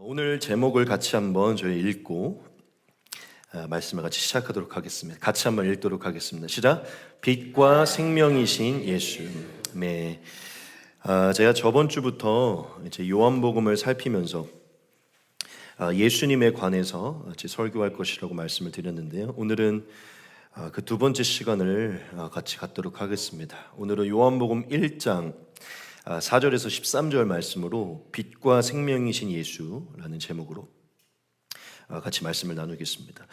오늘 제목을 같이 한번 저희 읽고 말씀을 같이 시작하도록 하겠습니다. 같이 한번 읽도록 하겠습니다. 시작. 빛과 생명이신 예수. 네. 제가 저번 주부터 이제 요한복음을 살피면서 예수님에 관해서 설교할 것이라고 말씀을 드렸는데요. 오늘은 그 두 번째 시간을 같이 갖도록 하겠습니다. 오늘은 요한복음 1장 4절에서 13절 말씀으로 빛과 생명이신 예수라는 제목으로 같이 말씀을 나누겠습니다.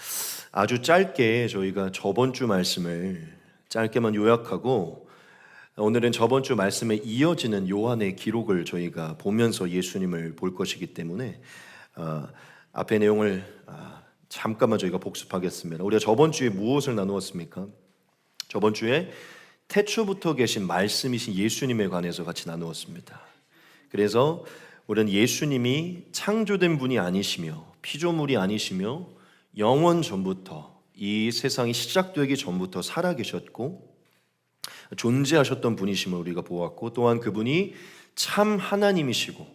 아주 짧게 저희가 저번 주 말씀을 짧게만 요약하고 오늘은 저번 주 말씀에 이어지는 요한의 기록을 저희가 보면서 예수님을 볼 것이기 때문에 앞의 내용을 잠깐만 저희가 복습하겠습니다. 우리가 저번 주에 무엇을 나누었습니까? 저번 주에 태초부터 계신 말씀이신 예수님에 관해서 같이 나누었습니다. 그래서 우리는 예수님이 창조된 분이 아니시며 피조물이 아니시며 영원 전부터 이 세상이 시작되기 전부터 살아계셨고 존재하셨던 분이심을 우리가 보았고, 또한 그분이 참 하나님이시고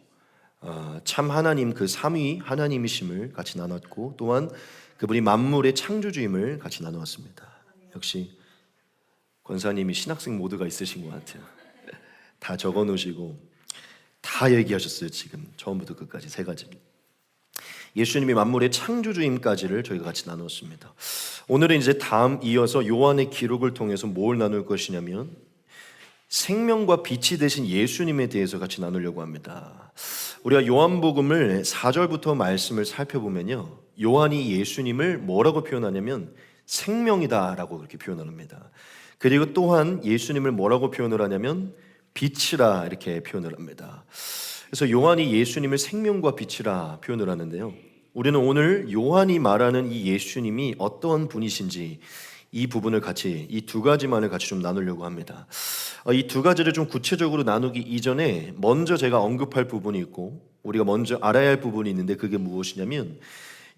참 하나님 그 삼위 하나님이심을 같이 나눴고, 또한 그분이 만물의 창조주임을 같이 나누었습니다. 역시 권사님이 신학생 모드가 있으신 것 같아요. 다 적어놓으시고 다 얘기하셨어요. 지금 처음부터 끝까지 세 가지. 예수님이 만물의 창조주임까지를 저희가 같이 나눴습니다. 오늘은 이제 다음 이어서 요한의 기록을 통해서 뭘 나눌 것이냐면 생명과 빛이 되신 예수님에 대해서 같이 나누려고 합니다. 우리가 요한복음을 4절부터 말씀을 살펴보면요, 요한이 예수님을 뭐라고 표현하냐면 생명이다라고 그렇게 표현합니다. 그리고 또한 예수님을 뭐라고 표현을 하냐면 빛이라 이렇게 표현을 합니다. 그래서 요한이 예수님을 생명과 빛이라 표현을 하는데요, 우리는 오늘 요한이 말하는 이 예수님이 어떤 분이신지 이 부분을 같이, 이 두 가지만을 같이 좀 나누려고 합니다. 이 두 가지를 좀 구체적으로 나누기 이전에 먼저 제가 언급할 부분이 있고 우리가 먼저 알아야 할 부분이 있는데, 그게 무엇이냐면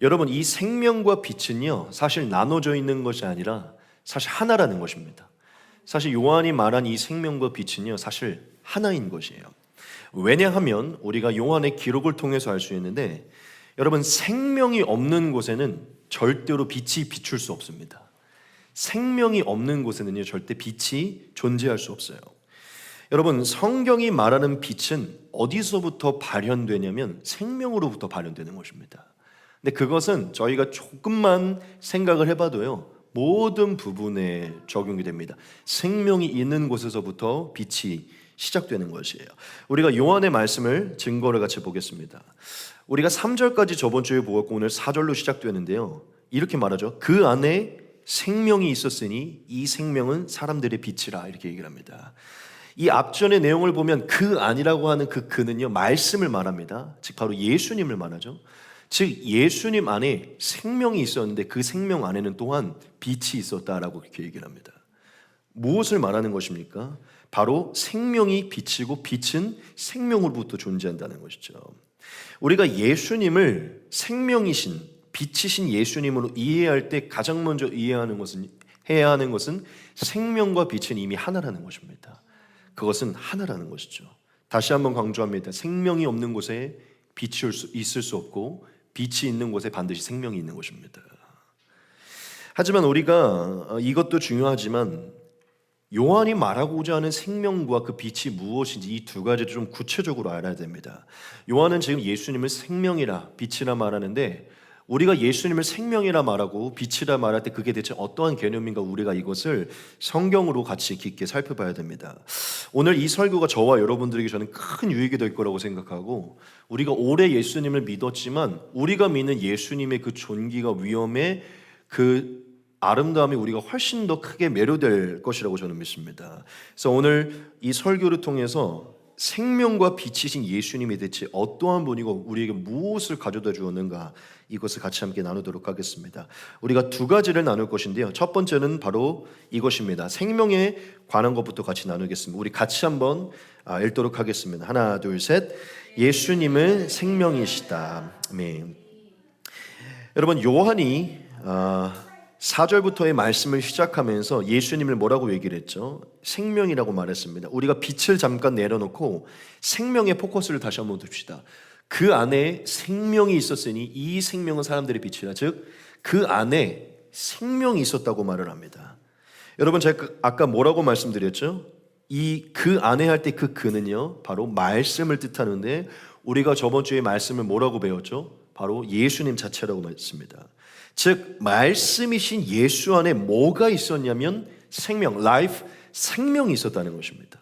여러분, 이 생명과 빛은요 사실 나눠져 있는 것이 아니라 사실 하나라는 것입니다. 사실 요한이 말한 이 생명과 빛은요 사실 하나인 것이에요. 왜냐하면 우리가 요한의 기록을 통해서 알 수 있는데, 여러분, 생명이 없는 곳에는 절대로 빛이 비출 수 없습니다. 생명이 없는 곳에는요 절대 빛이 존재할 수 없어요. 여러분, 성경이 말하는 빛은 어디서부터 발현되냐면 생명으로부터 발현되는 것입니다. 근데 그것은 저희가 조금만 생각을 해봐도요 모든 부분에 적용이 됩니다. 생명이 있는 곳에서부터 빛이 시작되는 것이에요. 우리가 요한의 말씀을 증거를 같이 보겠습니다. 우리가 3절까지 저번 주에 보았고 오늘 4절로 시작되는데요, 이렇게 말하죠. 그 안에 생명이 있었으니 이 생명은 사람들의 빛이라, 이렇게 얘기를 합니다. 이 앞전의 내용을 보면 그 안이라고 하는 그 그는요 말씀을 말합니다. 즉 바로 예수님을 말하죠. 즉 예수님 안에 생명이 있었는데 그 생명 안에는 또한 빛이 있었다라고 이렇게 얘기를 합니다. 무엇을 말하는 것입니까? 바로 생명이 빛이고 빛은 생명으로부터 존재한다는 것이죠. 우리가 예수님을 생명이신 빛이신 예수님으로 이해할 때 가장 먼저 해야 하는 것은 생명과 빛은 이미 하나라는 것입니다. 그것은 하나라는 것이죠. 다시 한번 강조합니다. 생명이 없는 곳에 빛이 있을 수 없고 빛이 있는 곳에 반드시 생명이 있는 것입니다. 하지만 우리가 이것도 중요하지만 요한이 말하고자 하는 생명과 그 빛이 무엇인지 이 두 가지를 좀 구체적으로 알아야 됩니다. 요한은 지금 예수님을 생명이라 빛이라 말하는데, 우리가 예수님을 생명이라 말하고 빛이라 말할 때 그게 대체 어떠한 개념인가, 우리가 이것을 성경으로 같이 깊게 살펴봐야 됩니다. 오늘 이 설교가 저와 여러분들에게 저는 큰 유익이 될 거라고 생각하고, 우리가 오래 예수님을 믿었지만 우리가 믿는 예수님의 그 존귀가 위엄에 그 아름다움이 우리가 훨씬 더 크게 매료될 것이라고 저는 믿습니다. 그래서 오늘 이 설교를 통해서 생명과 빛이신 예수님이 대체 어떠한 분이고 우리에게 무엇을 가져다 주었는가, 이것을 같이 함께 나누도록 하겠습니다. 우리가 두 가지를 나눌 것인데요, 첫 번째는 바로 이것입니다. 생명에 관한 것부터 같이 나누겠습니다. 우리 같이 한번 읽도록 하겠습니다. 하나 둘 셋. 예수님은 생명이시다. 아멘. 여러분, 요한이 4절부터의 말씀을 시작하면서 예수님을 뭐라고 얘기를 했죠? 생명이라고 말했습니다. 우리가 빛을 잠깐 내려놓고 생명의 포커스를 다시 한번 둡시다. 그 안에 생명이 있었으니 이 생명은 사람들의 빛이라. 즉 그 안에 생명이 있었다고 말을 합니다. 여러분 제가 아까 뭐라고 말씀드렸죠? 이 그 안에 할 때 그 그는요 바로 말씀을 뜻하는데, 우리가 저번 주에 말씀을 뭐라고 배웠죠? 바로 예수님 자체라고 말했습니다. 즉 말씀이신 예수 안에 뭐가 있었냐면 생명, life, 생명이 있었다는 것입니다.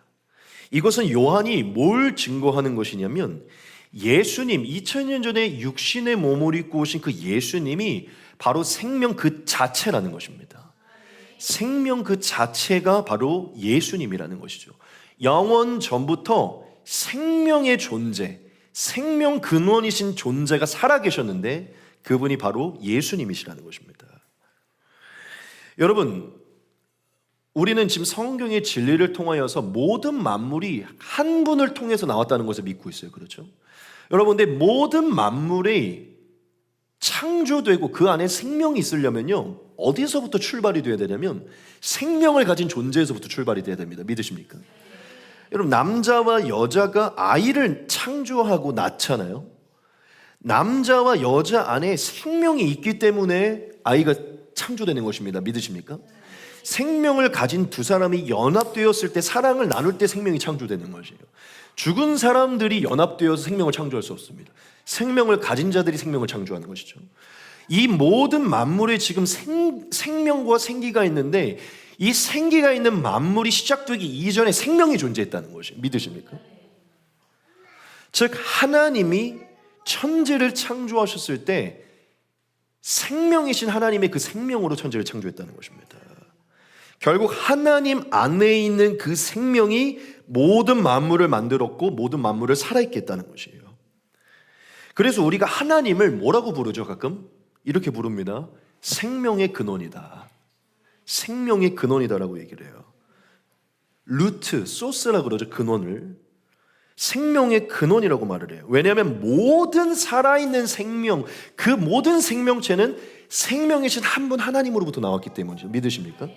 이것은 요한이 뭘 증거하는 것이냐면 예수님, 2000년 전에 육신의 몸을 입고 오신 그 예수님이 바로 생명 그 자체라는 것입니다. 생명 그 자체가 바로 예수님이라는 것이죠. 영원 전부터 생명의 존재, 생명 근원이신 존재가 살아계셨는데 그분이 바로 예수님이시라는 것입니다. 여러분, 우리는 지금 성경의 진리를 통하여서 모든 만물이 한 분을 통해서 나왔다는 것을 믿고 있어요. 그렇죠? 여러분, 근데 모든 만물이 창조되고 그 안에 생명이 있으려면요 어디서부터 출발이 돼야 되냐면 생명을 가진 존재에서부터 출발이 돼야 됩니다. 믿으십니까? 여러분, 남자와 여자가 아이를 창조하고 낳잖아요. 남자와 여자 안에 생명이 있기 때문에 아이가 창조되는 것입니다. 믿으십니까? 생명을 가진 두 사람이 연합되었을 때, 사랑을 나눌 때 생명이 창조되는 것이에요. 죽은 사람들이 연합되어서 생명을 창조할 수 없습니다. 생명을 가진 자들이 생명을 창조하는 것이죠. 이 모든 만물에 지금 생명과 생기가 있는데 이 생기가 있는 만물이 시작되기 이전에 생명이 존재했다는 것이에요. 믿으십니까? 즉 하나님이 천지를 창조하셨을 때 생명이신 하나님의 그 생명으로 천지를 창조했다는 것입니다. 결국 하나님 안에 있는 그 생명이 모든 만물을 만들었고 모든 만물을 살아있게 했다는 것이에요. 그래서 우리가 하나님을 뭐라고 부르죠? 가끔 이렇게 부릅니다. 생명의 근원이다. 생명의 근원이다라고 얘기를 해요. 루트, 소스라 그러죠. 근원을. 생명의 근원이라고 말을 해요. 왜냐하면 모든 살아있는 생명, 그 모든 생명체는 생명이신 한 분 하나님으로부터 나왔기 때문이죠. 믿으십니까?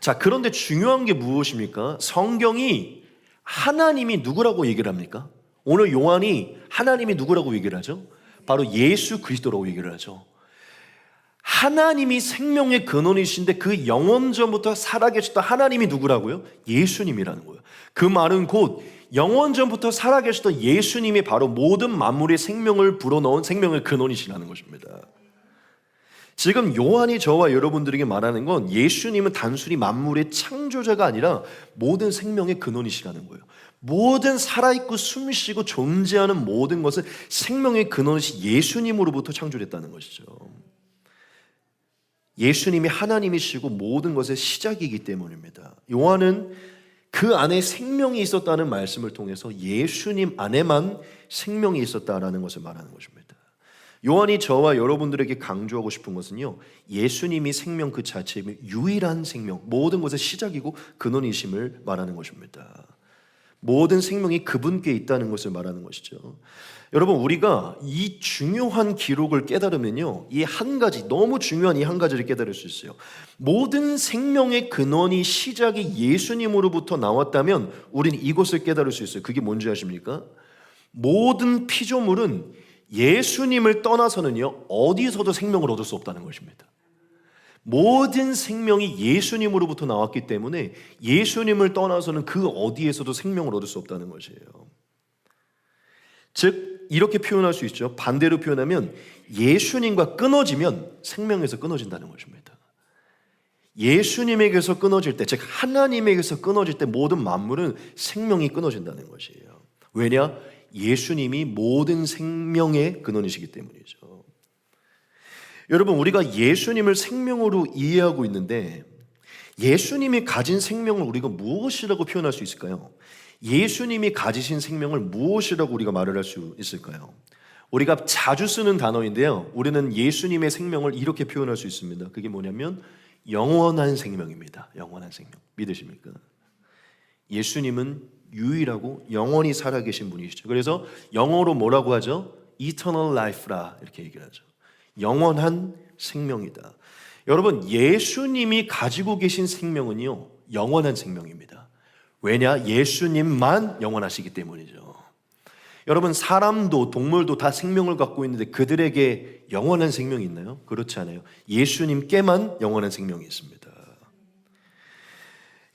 자, 그런데 중요한 게 무엇입니까? 성경이 하나님이 누구라고 얘기를 합니까? 오늘 요한이 하나님이 누구라고 얘기를 하죠? 바로 예수 그리스도라고 얘기를 하죠. 하나님이 생명의 근원이신데 그 영원전부터 살아계셨던 하나님이 누구라고요? 예수님이라는 거예요. 그 말은 곧 영원전부터 살아계셨던 예수님이 바로 모든 만물의 생명을 불어넣은 생명의 근원이시라는 것입니다. 지금 요한이 저와 여러분들에게 말하는 건 예수님은 단순히 만물의 창조자가 아니라 모든 생명의 근원이시라는 거예요. 모든 살아있고 숨쉬고 존재하는 모든 것은 생명의 근원이신 예수님으로부터 창조됐다는 것이죠. 예수님이 하나님이시고 모든 것의 시작이기 때문입니다. 요한은 그 안에 생명이 있었다는 말씀을 통해서 예수님 안에만 생명이 있었다라는 것을 말하는 것입니다. 요한이 저와 여러분들에게 강조하고 싶은 것은요, 예수님이 생명 그 자체이며 유일한 생명, 모든 것의 시작이고 근원이심을 말하는 것입니다. 모든 생명이 그분께 있다는 것을 말하는 것이죠. 여러분, 우리가 이 중요한 기록을 깨달으면요, 이 한 가지, 너무 중요한 이 한 가지를 깨달을 수 있어요. 모든 생명의 근원이 시작이 예수님으로부터 나왔다면 우리는 이것을 깨달을 수 있어요. 그게 뭔지 아십니까? 모든 피조물은 예수님을 떠나서는요 어디서도 생명을 얻을 수 없다는 것입니다. 모든 생명이 예수님으로부터 나왔기 때문에 예수님을 떠나서는 그 어디에서도 생명을 얻을 수 없다는 것이에요. 즉 이렇게 표현할 수 있죠. 반대로 표현하면 예수님과 끊어지면 생명에서 끊어진다는 것입니다. 예수님에게서 끊어질 때, 즉 하나님에게서 끊어질 때 모든 만물은 생명이 끊어진다는 것이에요. 왜냐? 예수님이 모든 생명의 근원이시기 때문이죠. 여러분, 우리가 예수님을 생명으로 이해하고 있는데 예수님이 가진 생명을 우리가 무엇이라고 표현할 수 있을까요? 예수님이 가지신 생명을 무엇이라고 우리가 말을 할 수 있을까요? 우리가 자주 쓰는 단어인데요, 우리는 예수님의 생명을 이렇게 표현할 수 있습니다. 그게 뭐냐면 영원한 생명입니다. 영원한 생명. 믿으십니까? 예수님은 유일하고 영원히 살아계신 분이시죠. 그래서 영어로 뭐라고 하죠? Eternal life라 이렇게 얘기를 하죠. 영원한 생명이다. 여러분, 예수님이 가지고 계신 생명은요 영원한 생명입니다. 왜냐? 예수님만 영원하시기 때문이죠. 여러분, 사람도 동물도 다 생명을 갖고 있는데 그들에게 영원한 생명이 있나요? 그렇지 않아요. 예수님께만 영원한 생명이 있습니다.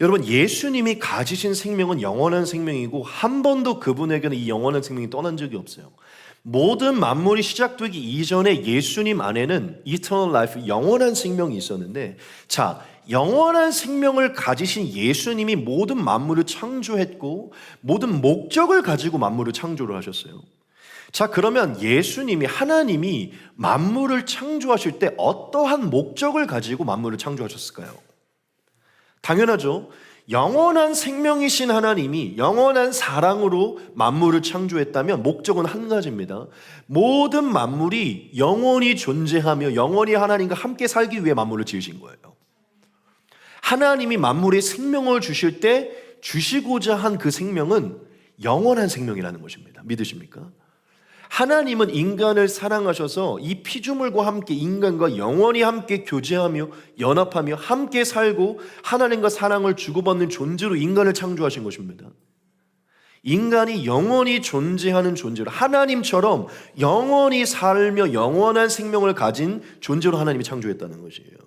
여러분, 예수님이 가지신 생명은 영원한 생명이고 한 번도 그분에게는 이 영원한 생명이 떠난 적이 없어요. 모든 만물이 시작되기 이전에 예수님 안에는 eternal life, 영원한 생명이 있었는데, 자, 영원한 생명을 가지신 예수님이 모든 만물을 창조했고 모든 목적을 가지고 만물을 창조를 하셨어요. 자, 그러면 예수님이, 하나님이 만물을 창조하실 때 어떠한 목적을 가지고 만물을 창조하셨을까요? 당연하죠. 영원한 생명이신 하나님이 영원한 사랑으로 만물을 창조했다면 목적은 한 가지입니다. 모든 만물이 영원히 존재하며 영원히 하나님과 함께 살기 위해 만물을 지으신 거예요. 하나님이 만물에 생명을 주실 때 주시고자 한 그 생명은 영원한 생명이라는 것입니다. 믿으십니까? 하나님은 인간을 사랑하셔서 이 피조물과 함께 인간과 영원히 함께 교제하며 연합하며 함께 살고 하나님과 사랑을 주고받는 존재로 인간을 창조하신 것입니다. 인간이 영원히 존재하는 존재로, 하나님처럼 영원히 살며 영원한 생명을 가진 존재로 하나님이 창조했다는 것이에요.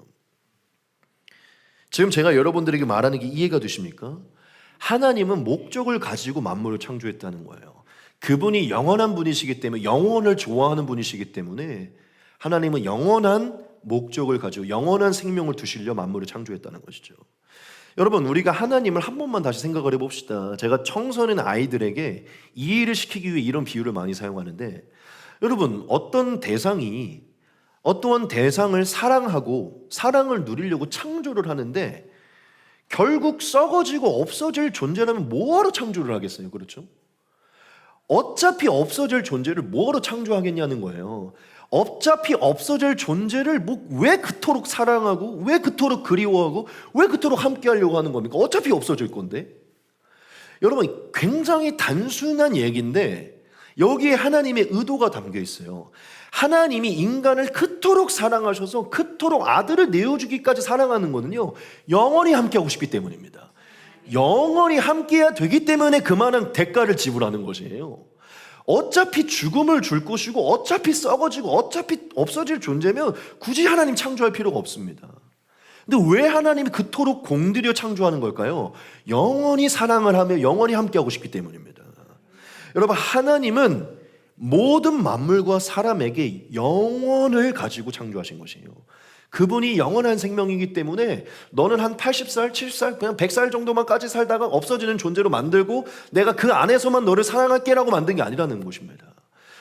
지금 제가 여러분들에게 말하는 게 이해가 되십니까? 하나님은 목적을 가지고 만물을 창조했다는 거예요. 그분이 영원한 분이시기 때문에, 영원을 좋아하는 분이시기 때문에 하나님은 영원한 목적을 가지고 영원한 생명을 두시려 만물을 창조했다는 것이죠. 여러분, 우리가 하나님을 한 번만 다시 생각을 해봅시다. 제가 청소년 아이들에게 이해를 시키기 위해 이런 비유를 많이 사용하는데, 여러분, 어떤 대상이 어떠한 대상을 사랑하고 사랑을 누리려고 창조를 하는데 결국 썩어지고 없어질 존재라면 뭐하러 창조를 하겠어요? 그렇죠? 어차피 없어질 존재를 뭐하러 창조하겠냐는 거예요. 어차피 없어질 존재를 왜 그토록 사랑하고 왜 그토록 그리워하고 왜 그토록 함께 하려고 하는 겁니까? 어차피 없어질 건데. 여러분, 굉장히 단순한 얘기인데 여기에 하나님의 의도가 담겨 있어요. 하나님이 인간을 그토록 사랑하셔서 그토록 아들을 내어주기까지 사랑하는 거는요, 영원히 함께하고 싶기 때문입니다. 영원히 함께해야 되기 때문에 그만한 대가를 지불하는 것이에요. 어차피 죽음을 줄 것이고 어차피 썩어지고 어차피 없어질 존재면 굳이 하나님 창조할 필요가 없습니다. 근데 왜 하나님이 그토록 공들여 창조하는 걸까요? 영원히 사랑을 하며 영원히 함께하고 싶기 때문입니다. 여러분, 하나님은 모든 만물과 사람에게 영원을 가지고 창조하신 것이에요. 그분이 영원한 생명이기 때문에 너는 한 80살, 70살, 그냥 100살 정도만까지 살다가 없어지는 존재로 만들고 내가 그 안에서만 너를 사랑할게라고 만든 게 아니라는 것입니다.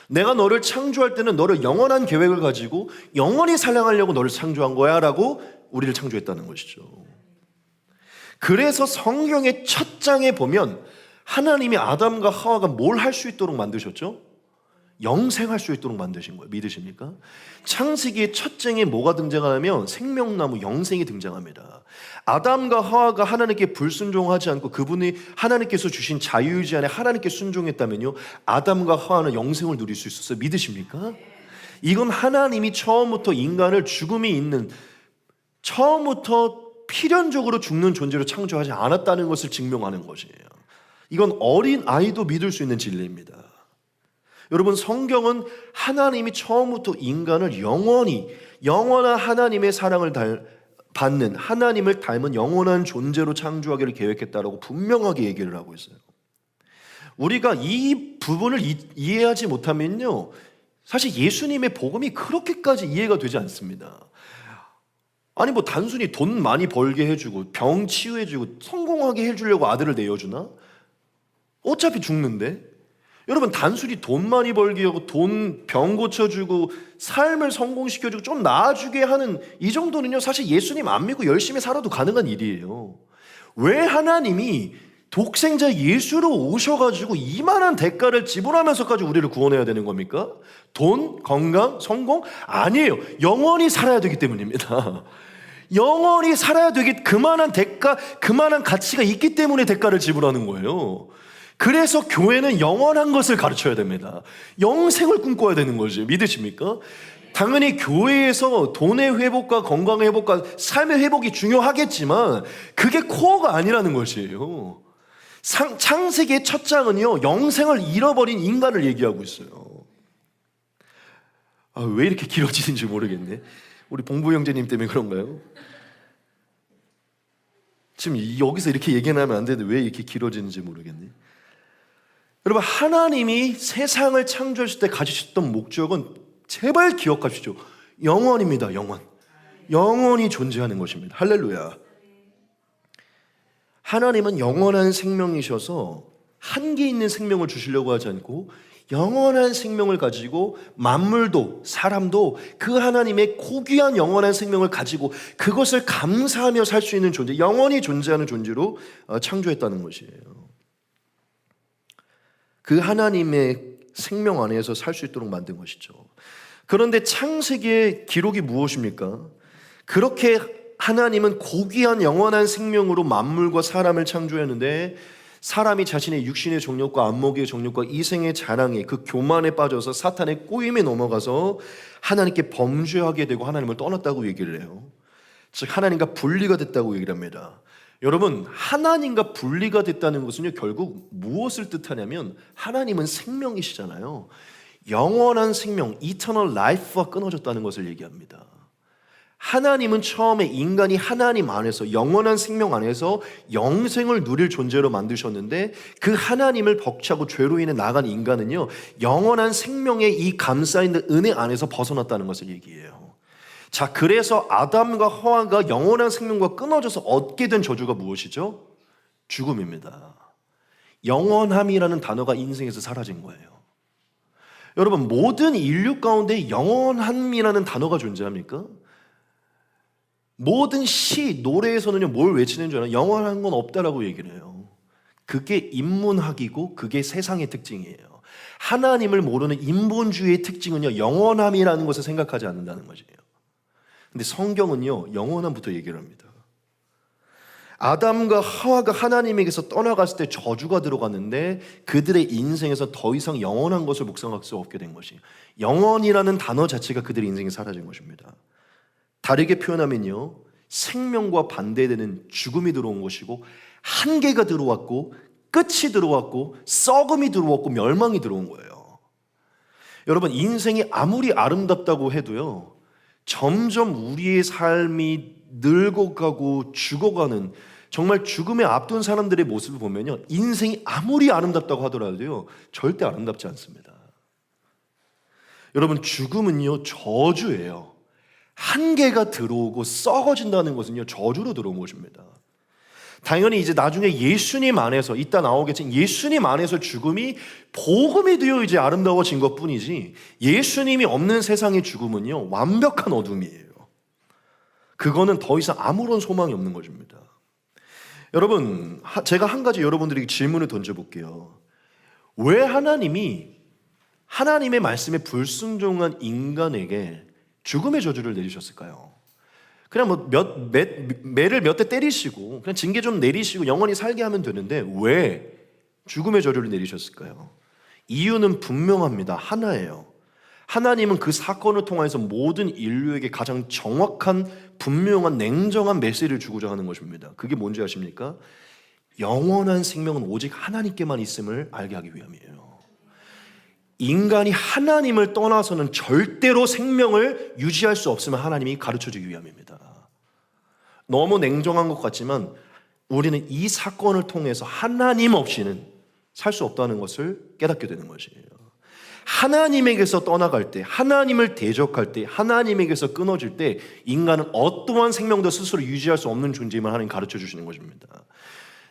내가 너를 창조할 때는 너를 영원한 계획을 가지고 영원히 사랑하려고 너를 창조한 거야 라고 우리를 창조했다는 것이죠. 그래서 성경의 첫 장에 보면 하나님이 아담과 하와가 뭘 할 수 있도록 만드셨죠? 영생할 수 있도록 만드신 거예요. 믿으십니까? 창세기의 첫 장에 뭐가 등장하냐면 생명나무 영생이 등장합니다. 아담과 하와가 하나님께 불순종하지 않고 그분이 하나님께서 주신 자유의지 안에 하나님께 순종했다면요, 아담과 하와는 영생을 누릴 수 있었어요. 믿으십니까? 이건 하나님이 처음부터 인간을 죽음이 있는, 처음부터 필연적으로 죽는 존재로 창조하지 않았다는 것을 증명하는 것이에요. 이건 어린 아이도 믿을 수 있는 진리입니다. 여러분, 성경은 하나님이 처음부터 인간을 영원한 하나님의 사랑을 받는, 하나님을 닮은 영원한 존재로 창조하기를 계획했다라고 분명하게 얘기를 하고 있어요. 우리가 이 부분을 이해하지 못하면요, 사실 예수님의 복음이 그렇게까지 이해가 되지 않습니다. 아니, 뭐 단순히 돈 많이 벌게 해주고 병 치유해주고 성공하게 해주려고 아들을 내어주나? 어차피 죽는데. 여러분, 단순히 돈 많이 벌게 하고 병 고쳐주고 삶을 성공시켜주고 좀 나아지게 하는 이 정도는요, 사실 예수님 안 믿고 열심히 살아도 가능한 일이에요. 왜 하나님이 독생자 예수로 오셔가지고 이만한 대가를 지불하면서까지 우리를 구원해야 되는 겁니까? 돈, 건강, 성공? 아니에요. 영원히 살아야 되기 때문입니다. 영원히 살아야 되기, 그만한 대가, 그만한 가치가 있기 때문에 대가를 지불하는 거예요. 그래서 교회는 영원한 것을 가르쳐야 됩니다. 영생을 꿈꿔야 되는 거죠. 믿으십니까? 당연히 교회에서 돈의 회복과 건강의 회복과 삶의 회복이 중요하겠지만 그게 코어가 아니라는 것이에요. 창세기의 첫 장은요, 영생을 잃어버린 인간을 얘기하고 있어요. 왜 이렇게 길어지는지 모르겠네. 우리 봉부 형제님 때문에 그런가요? 지금 여기서 이렇게 얘기하면 안 되는데 왜 이렇게 길어지는지 모르겠네. 여러분, 하나님이 세상을 창조했을 때 가지셨던 목적은 제발 기억하시죠. 영원입니다. 영원히 존재하는 것입니다. 할렐루야. 하나님은 영원한 생명이셔서 한계 있는 생명을 주시려고 하지 않고 영원한 생명을 가지고 만물도 사람도 그 하나님의 고귀한 영원한 생명을 가지고 그것을 감사하며 살 수 있는 존재, 영원히 존재하는 존재로 창조했다는 것이에요. 그 하나님의 생명 안에서 살 수 있도록 만든 것이죠. 그런데 창세기의 기록이 무엇입니까? 그렇게 하나님은 고귀한 영원한 생명으로 만물과 사람을 창조했는데 사람이 자신의 육신의 정욕과 안목의 정욕과 이생의 자랑에 그 교만에 빠져서 사탄의 꼬임에 넘어가서 하나님께 범죄하게 되고 하나님을 떠났다고 얘기를 해요. 즉 하나님과 분리가 됐다고 얘기를 합니다. 여러분, 하나님과 분리가 됐다는 것은요, 결국 무엇을 뜻하냐면 하나님은 생명이시잖아요. 영원한 생명, eternal life와 끊어졌다는 것을 얘기합니다. 하나님은 처음에 인간이 하나님 안에서 영원한 생명 안에서 영생을 누릴 존재로 만드셨는데 그 하나님을 벅차고 죄로 인해 나간 인간은요, 영원한 생명의 이 감싸있는 은혜 안에서 벗어났다는 것을 얘기해요. 자, 그래서 아담과 하와가 영원한 생명과 끊어져서 얻게 된 저주가 무엇이죠? 죽음입니다. 영원함이라는 단어가 인생에서 사라진 거예요. 여러분, 모든 인류 가운데 영원함이라는 단어가 존재합니까? 모든 시, 노래에서는요, 뭘 외치는 줄 알아요? 영원한 건 없다라고 얘기를 해요. 그게 인문학이고 그게 세상의 특징이에요. 하나님을 모르는 인본주의의 특징은요, 영원함이라는 것을 생각하지 않는다는 것이에요. 근데 성경은요, 영원함부터 얘기를 합니다. 아담과 하와가 하나님에게서 떠나갔을 때 저주가 들어갔는데 그들의 인생에서 더 이상 영원한 것을 묵상할 수 없게 된 것이, 영원이라는 단어 자체가 그들의 인생에 사라진 것입니다. 다르게 표현하면요, 생명과 반대되는 죽음이 들어온 것이고 한계가 들어왔고 끝이 들어왔고 썩음이 들어왔고 멸망이 들어온 거예요. 여러분, 인생이 아무리 아름답다고 해도요, 점점 우리의 삶이 늙어가고 죽어가는, 정말 죽음에 앞둔 사람들의 모습을 보면요, 인생이 아무리 아름답다고 하더라도요, 절대 아름답지 않습니다. 여러분, 죽음은요, 저주예요. 한계가 들어오고 썩어진다는 것은요, 저주로 들어온 것입니다. 당연히 이제 나중에 예수님 안에서, 이따 나오겠지만 예수님 안에서 죽음이 복음이 되어 이제 아름다워진 것 뿐이지, 예수님이 없는 세상의 죽음은요, 완벽한 어둠이에요. 그거는 더 이상 아무런 소망이 없는 것입니다. 여러분, 제가 한 가지 여러분들에게 질문을 던져볼게요. 왜 하나님이 하나님의 말씀에 불순종한 인간에게 죽음의 저주를 내리셨을까요? 그냥 뭐 매를 몇 대 때리시고 그냥 징계 좀 내리시고 영원히 살게 하면 되는데 왜 죽음의 저주를 내리셨을까요? 이유는 분명합니다. 하나예요. 하나님은 그 사건을 통해서 모든 인류에게 가장 정확한, 분명한, 냉정한 메시지를 주고자 하는 것입니다. 그게 뭔지 아십니까? 영원한 생명은 오직 하나님께만 있음을 알게 하기 위함이에요. 인간이 하나님을 떠나서는 절대로 생명을 유지할 수 없음을 하나님이 가르쳐주기 위함입니다. 너무 냉정한 것 같지만 우리는 이 사건을 통해서 하나님 없이는 살 수 없다는 것을 깨닫게 되는 것이에요. 하나님에게서 떠나갈 때, 하나님을 대적할 때, 하나님에게서 끊어질 때 인간은 어떠한 생명도 스스로 유지할 수 없는 존재임을 하나님 가르쳐 주시는 것입니다.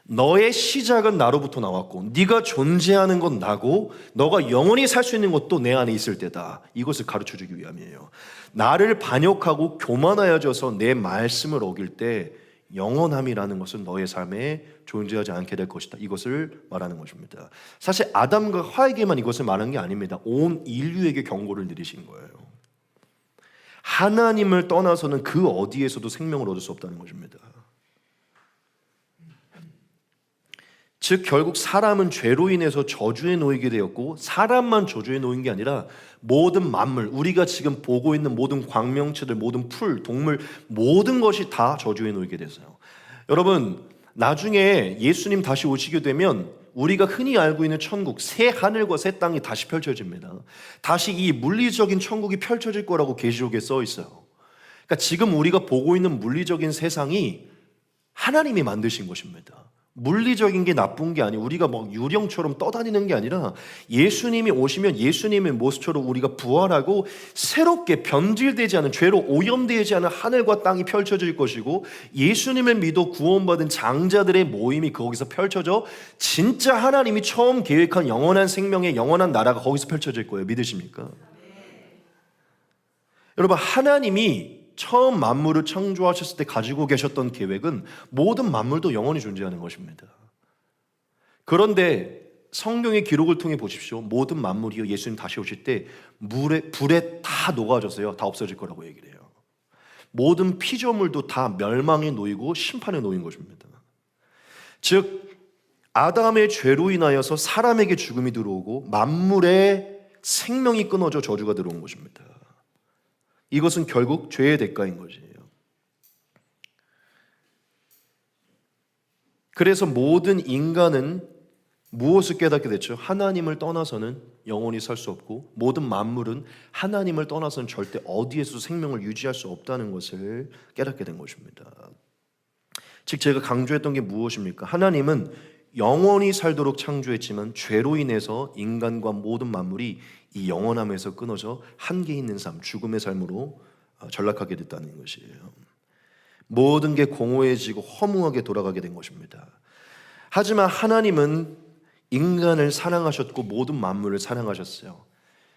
너의 시작은 나로부터 나왔고 네가 존재하는 건 나고 너가 영원히 살 수 있는 것도 내 안에 있을 때다. 이것을 가르쳐 주기 위함이에요. 나를 반역하고 교만하여져서 내 말씀을 어길 때 영원함이라는 것은 너의 삶에 존재하지 않게 될 것이다. 이것을 말하는 것입니다. 사실 아담과 하와에게만 이것을 말한 게 아닙니다. 온 인류에게 경고를 내리신 거예요. 하나님을 떠나서는 그 어디에서도 생명을 얻을 수 없다는 것입니다. 즉 결국 사람은 죄로 인해서 저주에 놓이게 되었고, 사람만 저주에 놓인 게 아니라 모든 만물, 우리가 지금 보고 있는 모든 광명체들, 모든 풀, 동물, 모든 것이 다 저주에 놓이게 됐어요. 여러분, 나중에 예수님 다시 오시게 되면 우리가 흔히 알고 있는 천국, 새 하늘과 새 땅이 다시 펼쳐집니다. 다시 이 물리적인 천국이 펼쳐질 거라고 계시록에 써 있어요. 그러니까 지금 우리가 보고 있는 물리적인 세상이 하나님이 만드신 것입니다. 물리적인 게 나쁜 게 아니고 우리가 막 유령처럼 떠다니는 게 아니라 예수님이 오시면 예수님의 모습처럼 우리가 부활하고 새롭게 변질되지 않은, 죄로 오염되지 않은 하늘과 땅이 펼쳐질 것이고, 예수님을 믿어 구원받은 장자들의 모임이 거기서 펼쳐져 진짜 하나님이 처음 계획한 영원한 생명의 영원한 나라가 거기서 펼쳐질 거예요. 믿으십니까? 여러분, 하나님이 처음 만물을 창조하셨을 때 가지고 계셨던 계획은 모든 만물도 영원히 존재하는 것입니다. 그런데 성경의 기록을 통해 보십시오. 모든 만물이요, 예수님 다시 오실 때 불에 다 녹아져서요, 다 없어질 거라고 얘기를 해요. 모든 피조물도 다 멸망에 놓이고 심판에 놓인 것입니다. 즉 아담의 죄로 인하여서 사람에게 죽음이 들어오고 만물의 생명이 끊어져 저주가 들어온 것입니다. 이것은 결국 죄의 대가인 것이에요. 그래서 모든 인간은 무엇을 깨닫게 됐죠? 하나님을 떠나서는 영원히 살 수 없고, 모든 만물은 하나님을 떠나서는 절대 어디에서 생명을 유지할 수 없다는 것을 깨닫게 된 것입니다. 즉 제가 강조했던 게 무엇입니까? 하나님은 영원히 살도록 창조했지만 죄로 인해서 인간과 모든 만물이 이 영원함에서 끊어져 한계 있는 삶, 죽음의 삶으로 전락하게 됐다는 것이에요. 모든 게 공허해지고 허무하게 돌아가게 된 것입니다. 하지만 하나님은 인간을 사랑하셨고 모든 만물을 사랑하셨어요.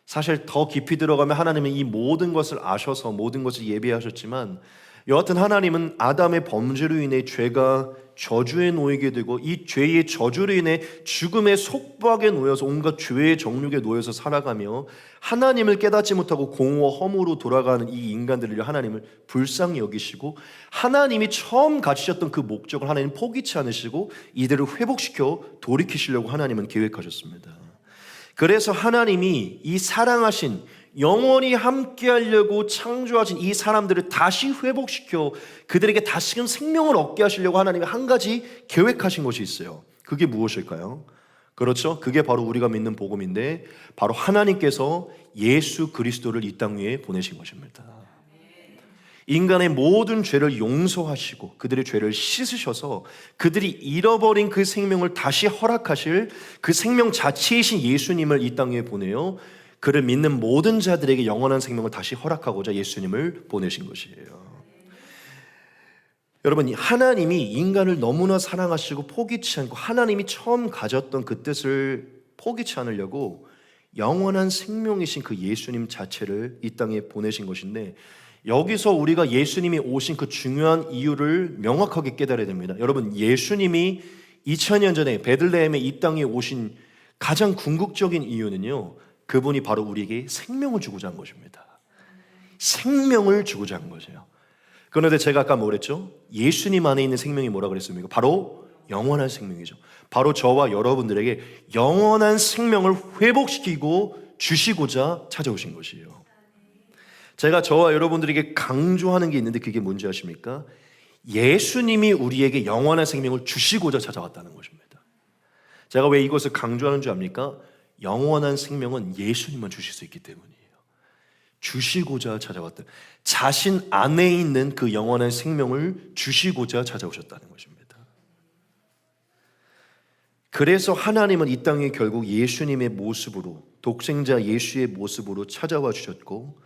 사실 더 깊이 들어가면 하나님은 이 모든 것을 아셔서 모든 것을 예비하셨지만, 여하튼 하나님은 아담의 범죄로 인해 죄가 저주에 놓이게 되고, 이 죄의 저주로 인해 죽음의 속박에 놓여서 온갖 죄의 정욕에 놓여서 살아가며 하나님을 깨닫지 못하고 공허와 허무로 돌아가는 이 인간들을 하나님을 불쌍히 여기시고, 하나님이 처음 가지셨던 그 목적을 하나님 포기치 않으시고 이들을 회복시켜 돌이키시려고 하나님은 계획하셨습니다. 그래서 하나님이 이 사랑하신, 영원히 함께 하려고 창조하신 이 사람들을 다시 회복시켜 그들에게 다시금 생명을 얻게 하시려고 하나님이 한 가지 계획하신 것이 있어요. 그게 무엇일까요? 그렇죠? 그게 바로 우리가 믿는 복음인데, 바로 하나님께서 예수 그리스도를 이 땅 위에 보내신 것입니다. 인간의 모든 죄를 용서하시고 그들의 죄를 씻으셔서 그들이 잃어버린 그 생명을 다시 허락하실 그 생명 자체이신 예수님을 이 땅 위에 보내요, 그를 믿는 모든 자들에게 영원한 생명을 다시 허락하고자 예수님을 보내신 것이에요. 여러분, 하나님이 인간을 너무나 사랑하시고 포기치 않고 하나님이 처음 가졌던 그 뜻을 포기치 않으려고 영원한 생명이신 그 예수님 자체를 이 땅에 보내신 것인데, 여기서 우리가 예수님이 오신 그 중요한 이유를 명확하게 깨달아야 됩니다. 여러분, 예수님이 2000년 전에 베들레헴에 이 땅에 오신 가장 궁극적인 이유는요, 그분이 바로 우리에게 생명을 주고자 한 것입니다. 생명을 주고자 한 거죠. 그런데 제가 아까 뭐랬죠? 예수님 안에 있는 생명이 뭐라 그랬습니까? 바로 영원한 생명이죠. 바로 저와 여러분들에게 영원한 생명을 회복시키고 주시고자 찾아오신 것이에요. 제가 저와 여러분들에게 강조하는 게 있는데 그게 뭔지 아십니까? 예수님이 우리에게 영원한 생명을 주시고자 찾아왔다는 것입니다. 제가 왜 이것을 강조하는 줄 압니까? 영원한 생명은 예수님만 주실 수 있기 때문이에요. 주시고자 찾아왔다. 자신 안에 있는 그 영원한 생명을 주시고자 찾아오셨다는 것입니다. 그래서 하나님은 이 땅에 결국 예수님의 모습으로, 독생자 예수의 모습으로 찾아와 주셨고,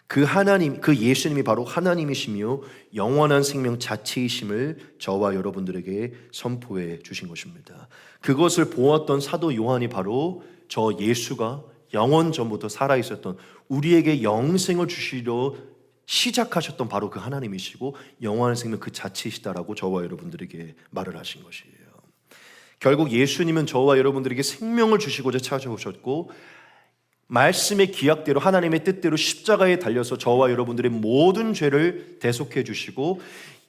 그 하나님, 그 예수님이 바로 하나님이시며 영원한 생명 자체이심을 저와 여러분들에게 선포해 주신 것입니다. 그것을 보았던 사도 요한이 바로 저 예수가 영원 전부터 살아있었던, 우리에게 영생을 주시려 시작하셨던 바로 그 하나님이시고 영원한 생명 그 자체이시다라고 저와 여러분들에게 말을 하신 것이에요. 결국 예수님은 저와 여러분들에게 생명을 주시고자 찾아오셨고, 말씀의 기약대로 하나님의 뜻대로 십자가에 달려서 저와 여러분들의 모든 죄를 대속해 주시고,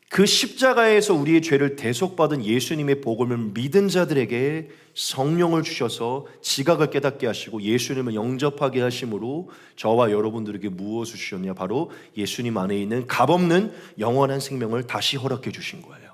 그 십자가에서 우리의 죄를 대속받은 예수님의 복음을 믿은 자들에게 성령을 주셔서 지각을 깨닫게 하시고 예수님을 영접하게 하심으로 저와 여러분들에게 무엇을 주셨냐? 바로 예수님 안에 있는 값없는 영원한 생명을 다시 허락해 주신 거예요.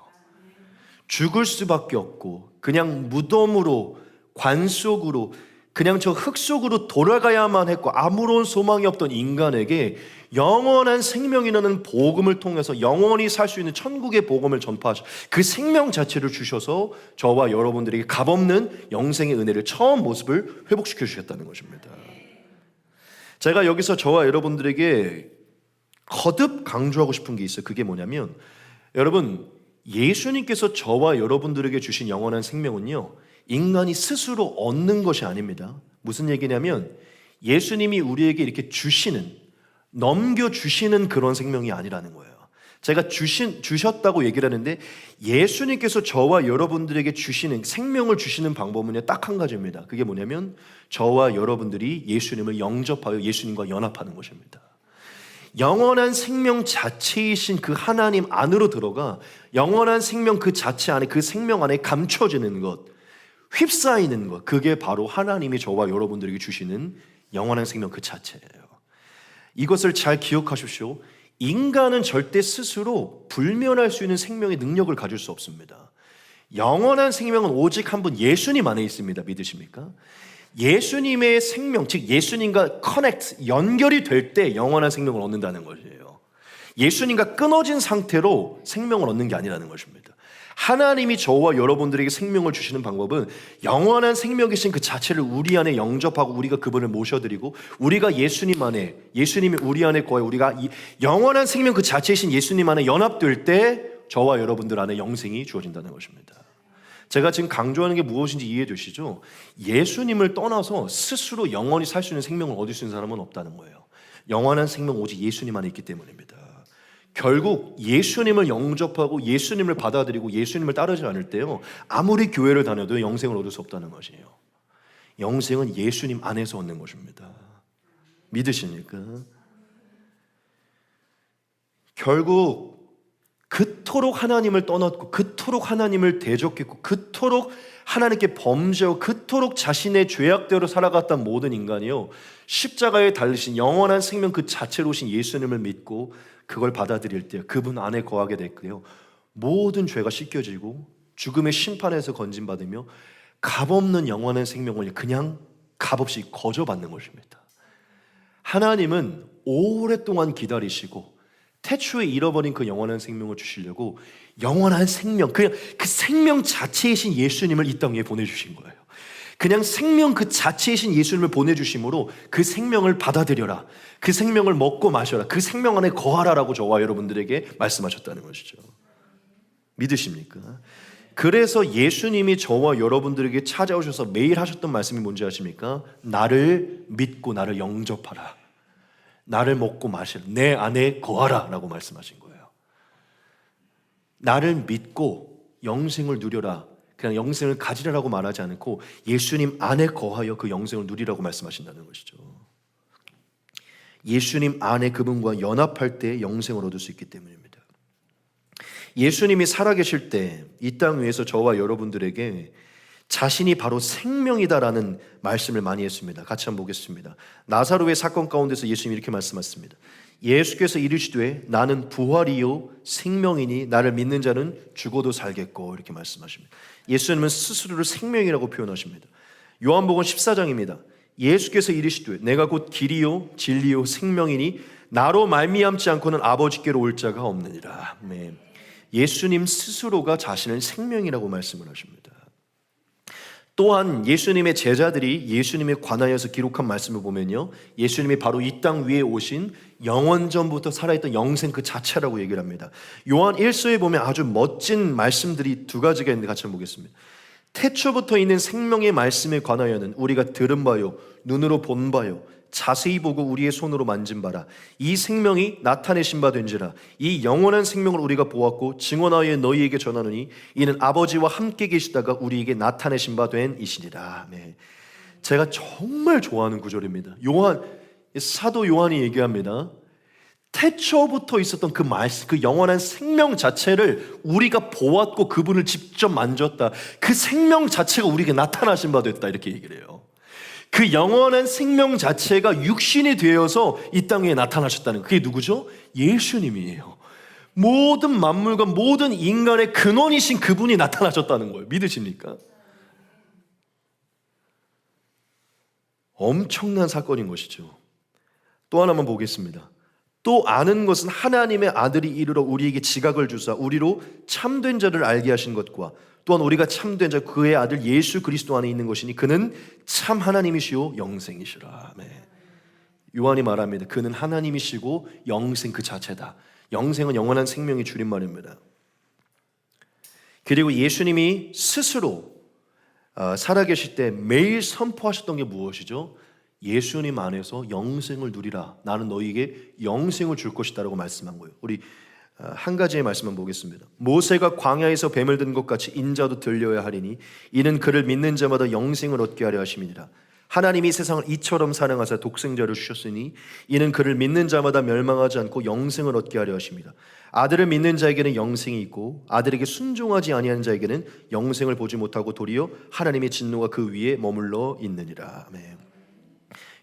죽을 수밖에 없고 그냥 무덤으로, 관 속으로, 그냥 저 흙 속으로 돌아가야만 했고 아무런 소망이 없던 인간에게 영원한 생명이라는 복음을 통해서 영원히 살 수 있는 천국의 복음을 전파하셔 그 생명 자체를 주셔서 저와 여러분들에게 값없는 영생의 은혜를 처음 모습을 회복시켜 주셨다는 것입니다. 제가 여기서 저와 여러분들에게 거듭 강조하고 싶은 게 있어요. 그게 뭐냐면, 여러분, 예수님께서 저와 여러분들에게 주신 영원한 생명은요, 인간이 스스로 얻는 것이 아닙니다. 무슨 얘기냐면 예수님이 우리에게 이렇게 주시는, 넘겨주시는 그런 생명이 아니라는 거예요. 제가 주셨다고 얘기를 하는데 예수님께서 저와 여러분들에게 주시는, 생명을 주시는 방법은요, 딱 한 가지입니다. 그게 뭐냐면 저와 여러분들이 예수님을 영접하여 예수님과 연합하는 것입니다. 영원한 생명 자체이신 그 하나님 안으로 들어가 영원한 생명 그 자체 안에, 그 생명 안에 감춰지는 것, 휩싸이는 것, 그게 바로 하나님이 저와 여러분들에게 주시는 영원한 생명 그 자체예요. 이것을 잘 기억하십시오. 인간은 절대 스스로 불면할 수 있는 생명의 능력을 가질 수 없습니다. 영원한 생명은 오직 한 분 예수님 안에 있습니다. 믿으십니까? 예수님의 생명, 즉 예수님과 커넥트, 연결이 될 때 영원한 생명을 얻는다는 것이에요. 예수님과 끊어진 상태로 생명을 얻는 게 아니라는 것입니다. 하나님이 저와 여러분들에게 생명을 주시는 방법은 영원한 생명이신 그 자체를 우리 안에 영접하고 우리가 그분을 모셔드리고 우리가 예수님 안에, 예수님이 우리 안에 거해 우리가 이 영원한 생명 그 자체이신 예수님 안에 연합될 때 저와 여러분들 안에 영생이 주어진다는 것입니다. 제가 지금 강조하는 게 무엇인지 이해해 주시죠? 예수님을 떠나서 스스로 영원히 살 수 있는 생명을 얻을 수 있는 사람은 없다는 거예요. 영원한 생명 오직 예수님 안에 있기 때문입니다. 결국 예수님을 영접하고 예수님을 받아들이고 예수님을 따르지 않을 때요, 아무리 교회를 다녀도 영생을 얻을 수 없다는 것이에요. 영생은 예수님 안에서 얻는 것입니다. 믿으십니까? 결국 그토록 하나님을 떠났고 그토록 하나님을 대적했고 그토록 하나님께 범죄하고 그토록 자신의 죄악대로 살아갔던 모든 인간이요, 십자가에 달리신 영원한 생명 그 자체로 오신 예수님을 믿고 그걸 받아들일 때 그분 안에 거하게 됐고요, 모든 죄가 씻겨지고 죽음의 심판에서 건진받으며 값없는 영원한 생명을 그냥 값없이 거저받는 것입니다. 하나님은 오랫동안 기다리시고 태초에 잃어버린 그 영원한 생명을 주시려고 영원한 생명, 그냥 그 생명 자체이신 예수님을 이 땅 위에 보내주신 거예요. 그냥 생명 그 자체이신 예수님을 보내주심으로 그 생명을 받아들여라, 그 생명을 먹고 마셔라, 그 생명 안에 거하라라고 저와 여러분들에게 말씀하셨다는 것이죠. 믿으십니까? 그래서 예수님이 저와 여러분들에게 찾아오셔서 매일 하셨던 말씀이 뭔지 아십니까? 나를 믿고 나를 영접하라, 나를 먹고 마시라, 내 안에 거하라 라고 말씀하신 거예요. 나를 믿고 영생을 누려라, 그냥 영생을 가지라라고 말하지 않고 예수님 안에 거하여 그 영생을 누리라고 말씀하신다는 것이죠. 예수님 안에 그분과 연합할 때 영생을 얻을 수 있기 때문입니다. 예수님이 살아계실 때 이 땅 위에서 저와 여러분들에게 자신이 바로 생명이다라는 말씀을 많이 했습니다. 같이 한번 보겠습니다. 나사로의 사건 가운데서 예수님이 이렇게 말씀하셨습니다. 예수께서 이르시되 나는 부활이요 생명이니 나를 믿는 자는 죽어도 살겠고, 이렇게 말씀하십니다. 예수님은 스스로를 생명이라고 표현하십니다. 요한복음 14장입니다. 예수께서 이르시되 내가 곧 길이요 진리요 생명이니 나로 말미암지 않고는 아버지께로 올 자가 없느니라. 아멘. 예수님 스스로가 자신을 생명이라고 말씀을 하십니다. 또한 예수님의 제자들이 예수님에 관하여서 기록한 말씀을 보면요, 예수님이 바로 이 땅 위에 오신 영원전부터 살아있던 영생 그 자체라고 얘기를 합니다. 요한 1서에 보면 아주 멋진 말씀들이 두 가지가 있는데 같이 한번 보겠습니다. 태초부터 있는 생명의 말씀에 관하여는 우리가 들은 바요 눈으로 본 바요 자세히 보고 우리의 손으로 만진 바라. 이 생명이 나타내신 바 된지라. 이 영원한 생명을 우리가 보았고 증언하여 너희에게 전하노니 이는 아버지와 함께 계시다가 우리에게 나타내신 바 된 이시니라. 네. 제가 정말 좋아하는 구절입니다. 사도 요한이 얘기합니다. 태초부터 있었던 그 말씀, 그 영원한 생명 자체를 우리가 보았고 그분을 직접 만졌다. 그 생명 자체가 우리에게 나타나신 바 됐다, 이렇게 얘기를 해요. 그 영원한 생명 자체가 육신이 되어서 이 땅에 나타나셨다는, 그게 누구죠? 예수님이에요. 모든 만물과 모든 인간의 근원이신 그분이 나타나셨다는 거예요. 믿으십니까? 엄청난 사건인 것이죠. 또 하나만 보겠습니다. 또 아는 것은 하나님의 아들이 이르러 우리에게 지각을 주사 우리로 참된 자를 알게 하신 것과 또한 우리가 참된 자 그의 아들 예수 그리스도 안에 있는 것이니 그는 참 하나님이시요 영생이시라. 아멘. 요한이 말합니다. 그는 하나님이시고 영생 그 자체다. 영생은 영원한 생명의 줄임말입니다. 그리고 예수님이 스스로 살아계실 때 매일 선포하셨던 게 무엇이죠? 예수님 안에서 영생을 누리라. 나는 너희에게 영생을 줄 것이다 라고 말씀한 거예요. 우리 한 가지의 말씀만 보겠습니다. 모세가 광야에서 뱀을 든 것 같이 인자도 들려야 하리니 이는 그를 믿는 자마다 영생을 얻게 하려 하심이니라. 하나님이 세상을 이처럼 사랑하사 독생자를 주셨으니 이는 그를 믿는 자마다 멸망하지 않고 영생을 얻게 하려 하십니다. 아들을 믿는 자에게는 영생이 있고 아들에게 순종하지 아니하는 자에게는 영생을 보지 못하고 도리어 하나님의 진노가 그 위에 머물러 있느니라. 아멘.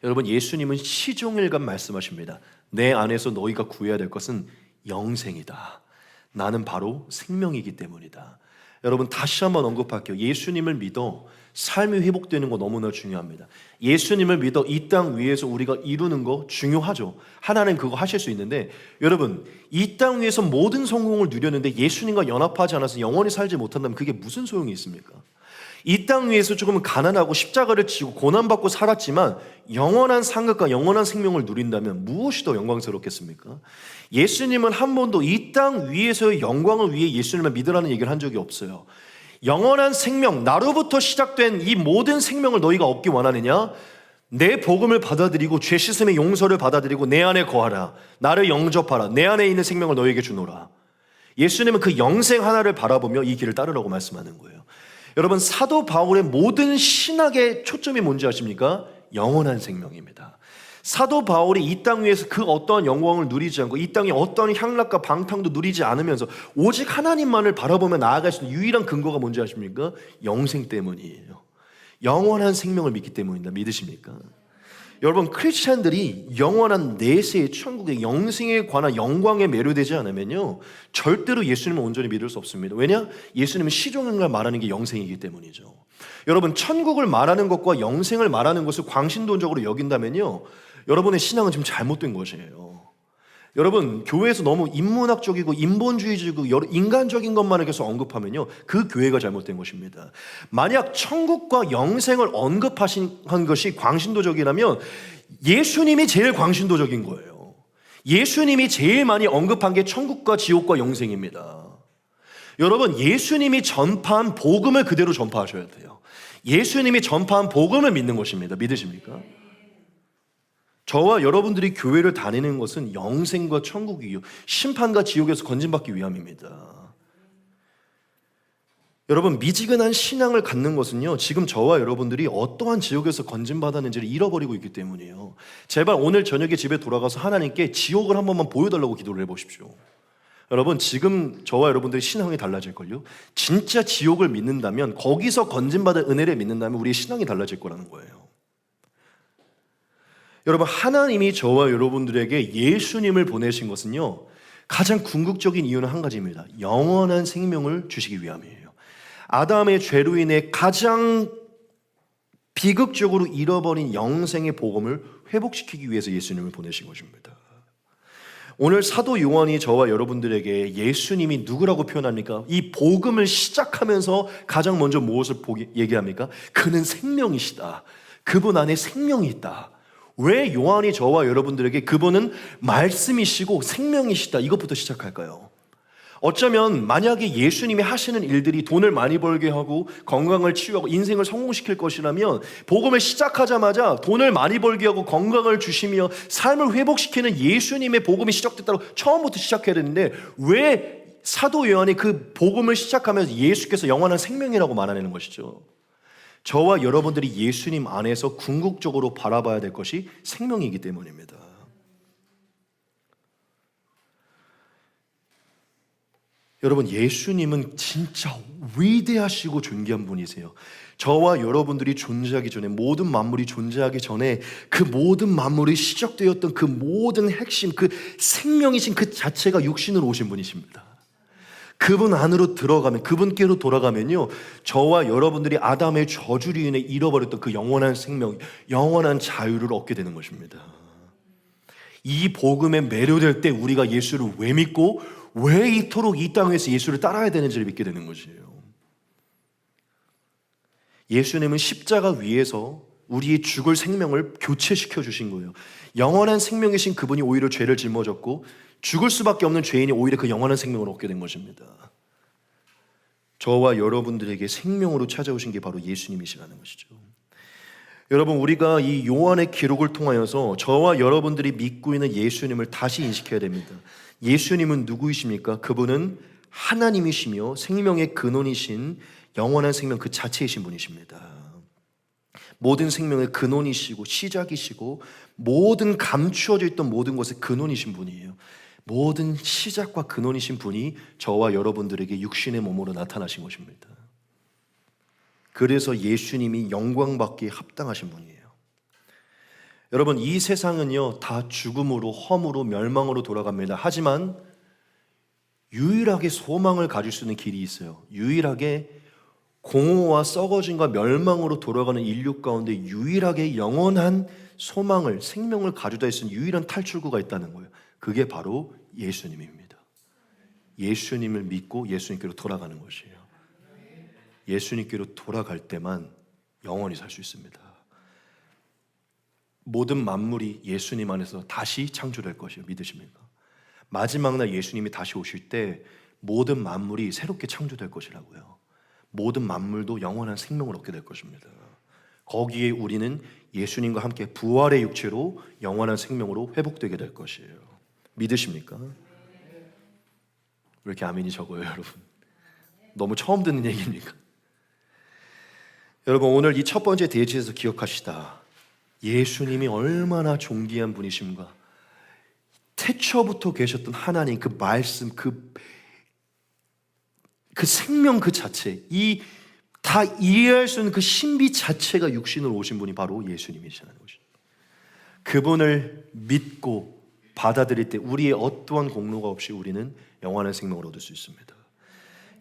여러분, 예수님은 시종일관 말씀하십니다. 내 안에서 너희가 구해야 될 것은 영생이다. 나는 바로 생명이기 때문이다. 여러분, 다시 한번 언급할게요. 예수님을 믿어 삶이 회복되는 거 너무나 중요합니다. 예수님을 믿어 이 땅 위에서 우리가 이루는 거 중요하죠. 하나님 그거 하실 수 있는데, 여러분, 이 땅 위에서 모든 성공을 누렸는데 예수님과 연합하지 않아서 영원히 살지 못한다면 그게 무슨 소용이 있습니까? 이 땅 위에서 조금 가난하고 십자가를 지고 고난받고 살았지만 영원한 상급과 영원한 생명을 누린다면 무엇이 더 영광스럽겠습니까? 예수님은 한 번도 이 땅 위에서의 영광을 위해 예수님을 믿으라는 얘기를 한 적이 없어요. 영원한 생명, 나로부터 시작된 이 모든 생명을 너희가 얻기 원하느냐? 내 복음을 받아들이고 죄 씻음의 용서를 받아들이고 내 안에 거하라. 나를 영접하라. 내 안에 있는 생명을 너희에게 주노라. 예수님은 그 영생 하나를 바라보며 이 길을 따르라고 말씀하는 거예요. 여러분, 사도 바울의 모든 신학의 초점이 뭔지 아십니까? 영원한 생명입니다. 사도 바울이 이 땅 위에서 그 어떠한 영광을 누리지 않고 이 땅의 어떠한 향락과 방탕도 누리지 않으면서 오직 하나님만을 바라보며 나아갈 수 있는 유일한 근거가 뭔지 아십니까? 영생 때문이에요. 영원한 생명을 믿기 때문입니다. 믿으십니까? 여러분, 크리스찬들이 영원한 내세의 천국의 영생에 관한 영광에 매료되지 않으면요 절대로 예수님을 온전히 믿을 수 없습니다. 왜냐? 예수님은 시종일관 말하는 게 영생이기 때문이죠. 여러분, 천국을 말하는 것과 영생을 말하는 것을 광신도적으로 여긴다면요 여러분의 신앙은 지금 잘못된 것이에요. 여러분, 교회에서 너무 인문학적이고 인본주의적이고 인간적인 것만을 계속 언급하면요 그 교회가 잘못된 것입니다. 만약 천국과 영생을 언급하신 것이 광신도적이라면 예수님이 제일 광신도적인 거예요. 예수님이 제일 많이 언급한 게 천국과 지옥과 영생입니다. 여러분, 예수님이 전파한 복음을 그대로 전파하셔야 돼요. 예수님이 전파한 복음을 믿는 것입니다. 믿으십니까? 저와 여러분들이 교회를 다니는 것은 영생과 천국이요 심판과 지옥에서 건진받기 위함입니다. 여러분, 미지근한 신앙을 갖는 것은요 지금 저와 여러분들이 어떠한 지옥에서 건진받았는지를 잃어버리고 있기 때문이에요. 제발 오늘 저녁에 집에 돌아가서 하나님께 지옥을 한 번만 보여달라고 기도를 해보십시오. 여러분, 지금 저와 여러분들의 신앙이 달라질걸요. 진짜 지옥을 믿는다면, 거기서 건진받은 은혜를 믿는다면 우리의 신앙이 달라질 거라는 거예요. 여러분, 하나님이 저와 여러분들에게 예수님을 보내신 것은요 가장 궁극적인 이유는 한 가지입니다. 영원한 생명을 주시기 위함이에요. 아담의 죄로 인해 가장 비극적으로 잃어버린 영생의 복음을 회복시키기 위해서 예수님을 보내신 것입니다. 오늘 사도 요한이 저와 여러분들에게 예수님이 누구라고 표현합니까? 이 복음을 시작하면서 가장 먼저 무엇을 얘기합니까? 그는 생명이시다. 그분 안에 생명이 있다. 왜 요한이 저와 여러분들에게 그분은 말씀이시고 생명이시다 이것부터 시작할까요? 어쩌면 만약에 예수님이 하시는 일들이 돈을 많이 벌게 하고 건강을 치유하고 인생을 성공시킬 것이라면 복음을 시작하자마자 돈을 많이 벌게 하고 건강을 주시며 삶을 회복시키는 예수님의 복음이 시작됐다고 처음부터 시작해야 되는데 왜 사도 요한이 그 복음을 시작하면서 예수께서 영원한 생명이라고 말하는 것이죠? 저와 여러분들이 예수님 안에서 궁극적으로 바라봐야 될 것이 생명이기 때문입니다. 여러분, 예수님은 진짜 위대하시고 존귀한 분이세요. 저와 여러분들이 존재하기 전에, 모든 만물이 존재하기 전에 그 모든 만물이 시작되었던 그 모든 핵심, 그 생명이신 그 자체가 육신으로 오신 분이십니다. 그분 안으로 들어가면, 그분께로 돌아가면요, 저와 여러분들이 아담의 저주로 인해 잃어버렸던 그 영원한 생명, 영원한 자유를 얻게 되는 것입니다. 이 복음에 매료될 때 우리가 예수를 왜 믿고 왜 이토록 이 땅에서 예수를 따라야 되는지를 믿게 되는 것이에요. 예수님은 십자가 위에서 우리의 죽을 생명을 교체시켜 주신 거예요. 영원한 생명이신 그분이 오히려 죄를 짊어졌고 죽을 수밖에 없는 죄인이 오히려 그 영원한 생명을 얻게 된 것입니다. 저와 여러분들에게 생명으로 찾아오신 게 바로 예수님이시라는 것이죠. 여러분, 우리가 이 요한의 기록을 통하여서 저와 여러분들이 믿고 있는 예수님을 다시 인식해야 됩니다. 예수님은 누구이십니까? 그분은 하나님이시며 생명의 근원이신 영원한 생명 그 자체이신 분이십니다. 모든 생명의 근원이시고 시작이시고 모든 감추어져 있던 모든 것의 근원이신 분이에요. 모든 시작과 근원이신 분이 저와 여러분들에게 육신의 몸으로 나타나신 것입니다. 그래서 예수님이 영광받기에 합당하신 분이에요. 여러분, 이 세상은요 다 죽음으로, 험으로, 멸망으로 돌아갑니다. 하지만 유일하게 소망을 가질 수 있는 길이 있어요. 유일하게 공허와 썩어짐과 멸망으로 돌아가는 인류 가운데 유일하게 영원한 소망을, 생명을 가져다 있는 유일한 탈출구가 있다는 거예요. 그게 바로 예수님입니다. 예수님을 믿고 예수님께로 돌아가는 것이에요. 예수님께로 돌아갈 때만 영원히 살 수 있습니다. 모든 만물이 예수님 안에서 다시 창조될 것이에요. 믿으십니까? 마지막 날 예수님이 다시 오실 때 모든 만물이 새롭게 창조될 것이라고요. 모든 만물도 영원한 생명을 얻게 될 것입니다. 거기에 우리는 예수님과 함께 부활의 육체로 영원한 생명으로 회복되게 될 것이에요. 믿으십니까? 왜 이렇게 아멘이 적어요, 여러분? 너무 처음 듣는 얘기입니까? 여러분, 오늘 이 첫 번째 대지에서 기억하시다. 예수님이 얼마나 존귀한 분이신가. 태초부터 계셨던 하나님 그 말씀, 그 생명 그 자체, 이 다 이해할 수 있는 그 신비 자체가 육신으로 오신 분이 바로 예수님이시라는 것이죠. 그분을 믿고 받아들일 때 우리의 어떠한 공로가 없이 우리는 영원한 생명을 얻을 수 있습니다.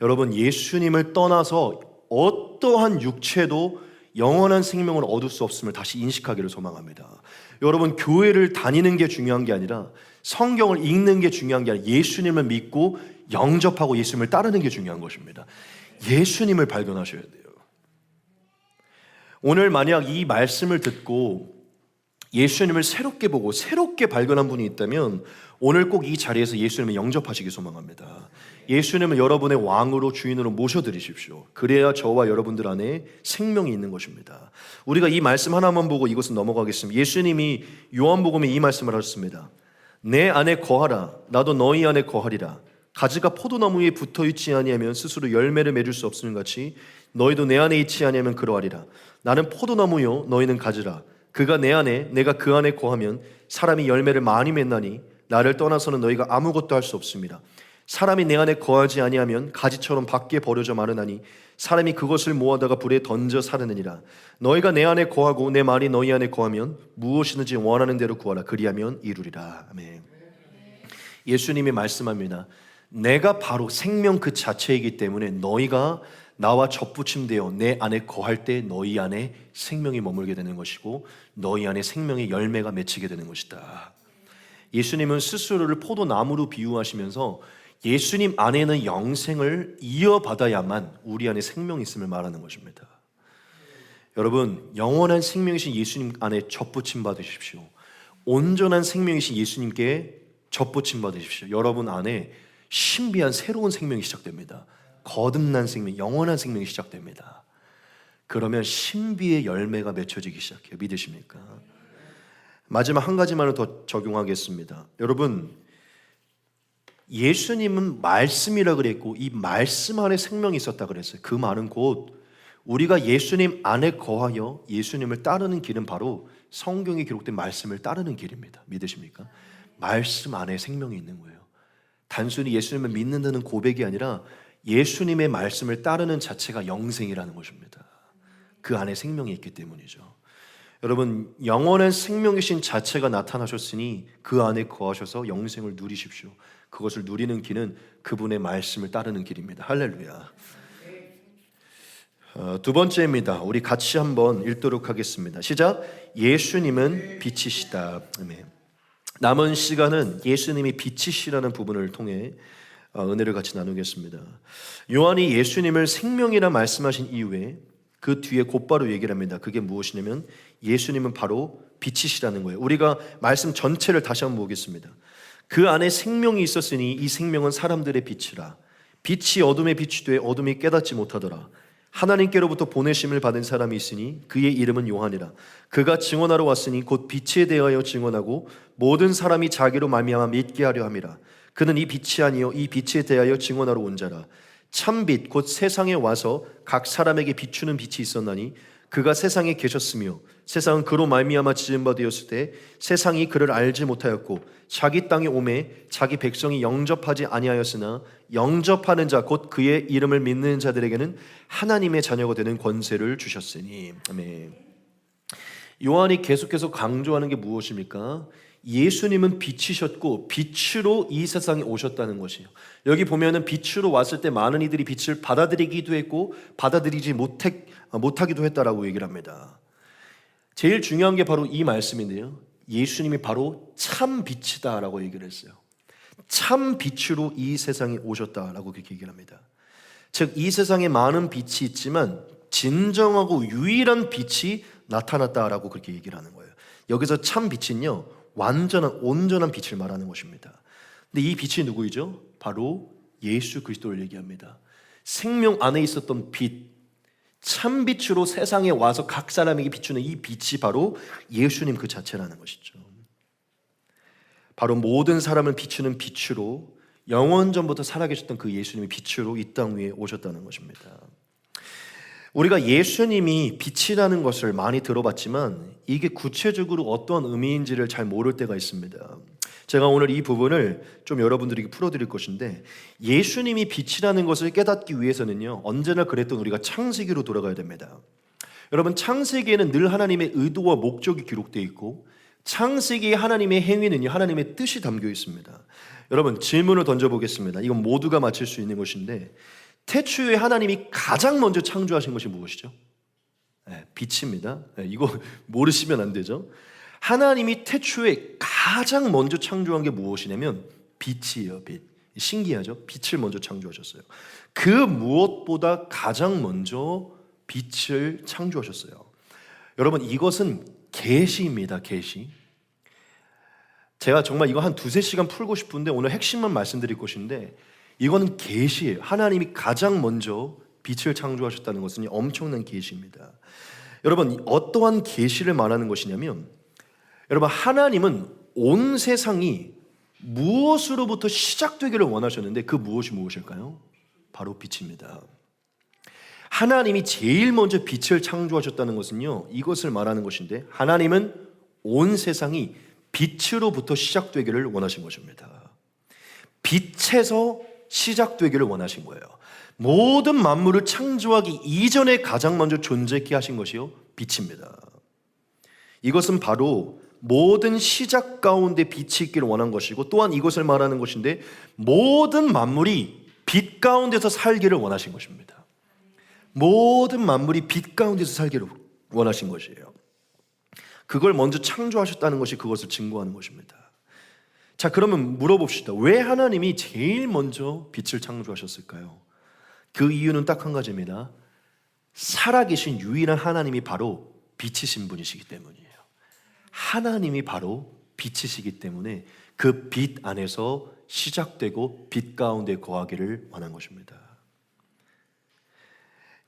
여러분, 예수님을 떠나서 어떠한 육체도 영원한 생명을 얻을 수 없음을 다시 인식하기를 소망합니다. 여러분, 교회를 다니는 게 중요한 게 아니라 성경을 읽는 게 중요한 게 아니라 예수님을 믿고 영접하고 예수님을 따르는 게 중요한 것입니다. 예수님을 발견하셔야 돼요. 오늘 만약 이 말씀을 듣고 예수님을 새롭게 보고 새롭게 발견한 분이 있다면 오늘 꼭 이 자리에서 예수님을 영접하시기 소망합니다. 예수님을 여러분의 왕으로, 주인으로 모셔드리십시오. 그래야 저와 여러분들 안에 생명이 있는 것입니다. 우리가 이 말씀 하나만 보고 이것은 넘어가겠습니다. 예수님이 요한복음에 이 말씀을 하셨습니다. 내 안에 거하라, 나도 너희 안에 거하리라. 가지가 포도나무 위에 붙어 있지 아니하면 스스로 열매를 맺을 수 없음 같이 너희도 내 안에 있지 아니하면 그러하리라. 나는 포도나무요 너희는 가지라. 그가 내 안에 내가 그 안에 거하면 사람이 열매를 많이 맺나니 나를 떠나서는 너희가 아무것도 할 수 없습니다. 사람이 내 안에 거하지 아니하면 가지처럼 밖에 버려져 마르나니 사람이 그것을 모아다가 불에 던져 사르느니라. 너희가 내 안에 거하고 내 말이 너희 안에 거하면 무엇이든지 원하는 대로 구하라. 그리하면 이루리라. 아멘. 예수님이 말씀합니다. 내가 바로 생명 그 자체이기 때문에 너희가 나와 접붙임되어 내 안에 거할 때 너희 안에 생명이 머물게 되는 것이고 너희 안에 생명의 열매가 맺히게 되는 것이다. 예수님은 스스로를 포도나무로 비유하시면서 예수님 안에는 영생을 이어받아야만 우리 안에 생명이 있음을 말하는 것입니다. 여러분, 영원한 생명이신 예수님 안에 접붙임 받으십시오. 온전한 생명이신 예수님께 접붙임 받으십시오. 여러분 안에 신비한 새로운 생명이 시작됩니다. 거듭난 생명, 영원한 생명이 시작됩니다. 그러면 신비의 열매가 맺혀지기 시작해요. 믿으십니까? 마지막 한 가지만을 더 적용하겠습니다. 여러분, 예수님은 말씀이라 그랬고 이 말씀 안에 생명이 있었다 그랬어요. 그 말은 곧 우리가 예수님 안에 거하여 예수님을 따르는 길은 바로 성경에 기록된 말씀을 따르는 길입니다. 믿으십니까? 말씀 안에 생명이 있는 거예요. 단순히 예수님을 믿는다는 고백이 아니라 예수님의 말씀을 따르는 자체가 영생이라는 것입니다. 그 안에 생명이 있기 때문이죠. 여러분, 영원한 생명이신 자체가 나타나셨으니 그 안에 거하셔서 영생을 누리십시오. 그것을 누리는 길은 그분의 말씀을 따르는 길입니다. 할렐루야. 두 번째입니다. 우리 같이 한번 읽도록 하겠습니다. 시작. 예수님은 빛이시다. 아멘. 남은 시간은 예수님이 빛이시라는 부분을 통해 은혜를 같이 나누겠습니다. 요한이 예수님을 생명이라 말씀하신 이후에 그 뒤에 곧바로 얘기를 합니다. 그게 무엇이냐면 예수님은 바로 빛이시라는 거예요. 우리가 말씀 전체를 다시 한번 보겠습니다. 그 안에 생명이 있었으니 이 생명은 사람들의 빛이라. 빛이 어둠에 비추되 어둠이 깨닫지 못하더라. 하나님께로부터 보내심을 받은 사람이 있으니 그의 이름은 요한이라. 그가 증언하러 왔으니 곧 빛에 대하여 증언하고 모든 사람이 자기로 말미암아 믿게 하려 함이라. 그는 이 빛이 아니요 이 빛에 대하여 증언하러 온 자라. 참빛 곧 세상에 와서 각 사람에게 비추는 빛이 있었나니 그가 세상에 계셨으며 세상은 그로 말미암아 지은 바 되었을 때 세상이 그를 알지 못하였고 자기 땅에 오매 자기 백성이 영접하지 아니하였으나 영접하는 자 곧 그의 이름을 믿는 자들에게는 하나님의 자녀가 되는 권세를 주셨으니. 아멘. 요한이 계속해서 강조하는 게 무엇입니까? 예수님은 빛이셨고 빛으로 이 세상에 오셨다는 것이에요. 여기 보면은 빛으로 왔을 때 많은 이들이 빛을 받아들이기도 했고 받아들이지 못하기도 했다라고 얘기를 합니다. 제일 중요한 게 바로 이 말씀인데요. 예수님이 바로 참 빛이다라고 얘기를 했어요. 참 빛으로 이 세상에 오셨다라고 그렇게 얘기를 합니다. 즉 이 세상에 많은 빛이 있지만 진정하고 유일한 빛이 나타났다라고 그렇게 얘기를 하는 거예요. 여기서 참 빛은요, 완전한 온전한 빛을 말하는 것입니다. 근데 이 빛이 누구이죠? 바로 예수 그리스도를 얘기합니다. 생명 안에 있었던 빛, 참 빛으로 세상에 와서 각 사람에게 비추는 이 빛이 바로 예수님 그 자체라는 것이죠. 바로 모든 사람을 비추는 빛으로 영원전부터 살아계셨던 그 예수님이 빛으로 이 땅 위에 오셨다는 것입니다. 우리가 예수님이 빛이라는 것을 많이 들어봤지만 이게 구체적으로 어떤 의미인지를 잘 모를 때가 있습니다. 제가 오늘 이 부분을 좀 여러분들에게 풀어드릴 것인데, 예수님이 빛이라는 것을 깨닫기 위해서는요, 언제나 그랬던 우리가 창세기로 돌아가야 됩니다. 여러분, 창세기에는 늘 하나님의 의도와 목적이 기록되어 있고 창세기의 하나님의 행위는요, 하나님의 뜻이 담겨 있습니다. 여러분, 질문을 던져보겠습니다. 이건 모두가 맞힐 수 있는 것인데, 태초에 하나님이 가장 먼저 창조하신 것이 무엇이죠? 빛입니다. 이거 모르시면 안 되죠. 하나님이 태초에 가장 먼저 창조한 게 무엇이냐면 빛이에요. 빛. 신기하죠? 빛을 먼저 창조하셨어요. 그 무엇보다 가장 먼저 빛을 창조하셨어요. 여러분, 이것은 계시입니다. 계시. 제가 정말 이거 한 두세 시간 풀고 싶은데 오늘 핵심만 말씀드릴 것인데, 이거는 계시예요. 하나님이 가장 먼저 빛을 창조하셨다는 것은 엄청난 계시입니다. 여러분, 어떠한 계시를 말하는 것이냐면, 여러분, 하나님은 온 세상이 무엇으로부터 시작되기를 원하셨는데 그 무엇이 무엇일까요? 바로 빛입니다. 하나님이 제일 먼저 빛을 창조하셨다는 것은요, 이것을 말하는 것인데, 하나님은 온 세상이 빛으로부터 시작되기를 원하신 것입니다. 빛에서 시작되기를 원하신 거예요. 모든 만물을 창조하기 이전에 가장 먼저 존재케 하신 것이요, 빛입니다. 이것은 바로 모든 시작 가운데 빛이 있기를 원한 것이고, 또한 이것을 말하는 것인데, 모든 만물이 빛 가운데서 살기를 원하신 것입니다. 모든 만물이 빛 가운데서 살기를 원하신 것이에요. 그걸 먼저 창조하셨다는 것이 그것을 증거하는 것입니다. 자, 그러면 물어봅시다. 왜 하나님이 제일 먼저 빛을 창조하셨을까요? 그 이유는 딱 한 가지입니다. 살아계신 유일한 하나님이 바로 빛이신 분이시기 때문이에요. 하나님이 바로 빛이시기 때문에 그 빛 안에서 시작되고 빛 가운데 거하기를 원한 것입니다.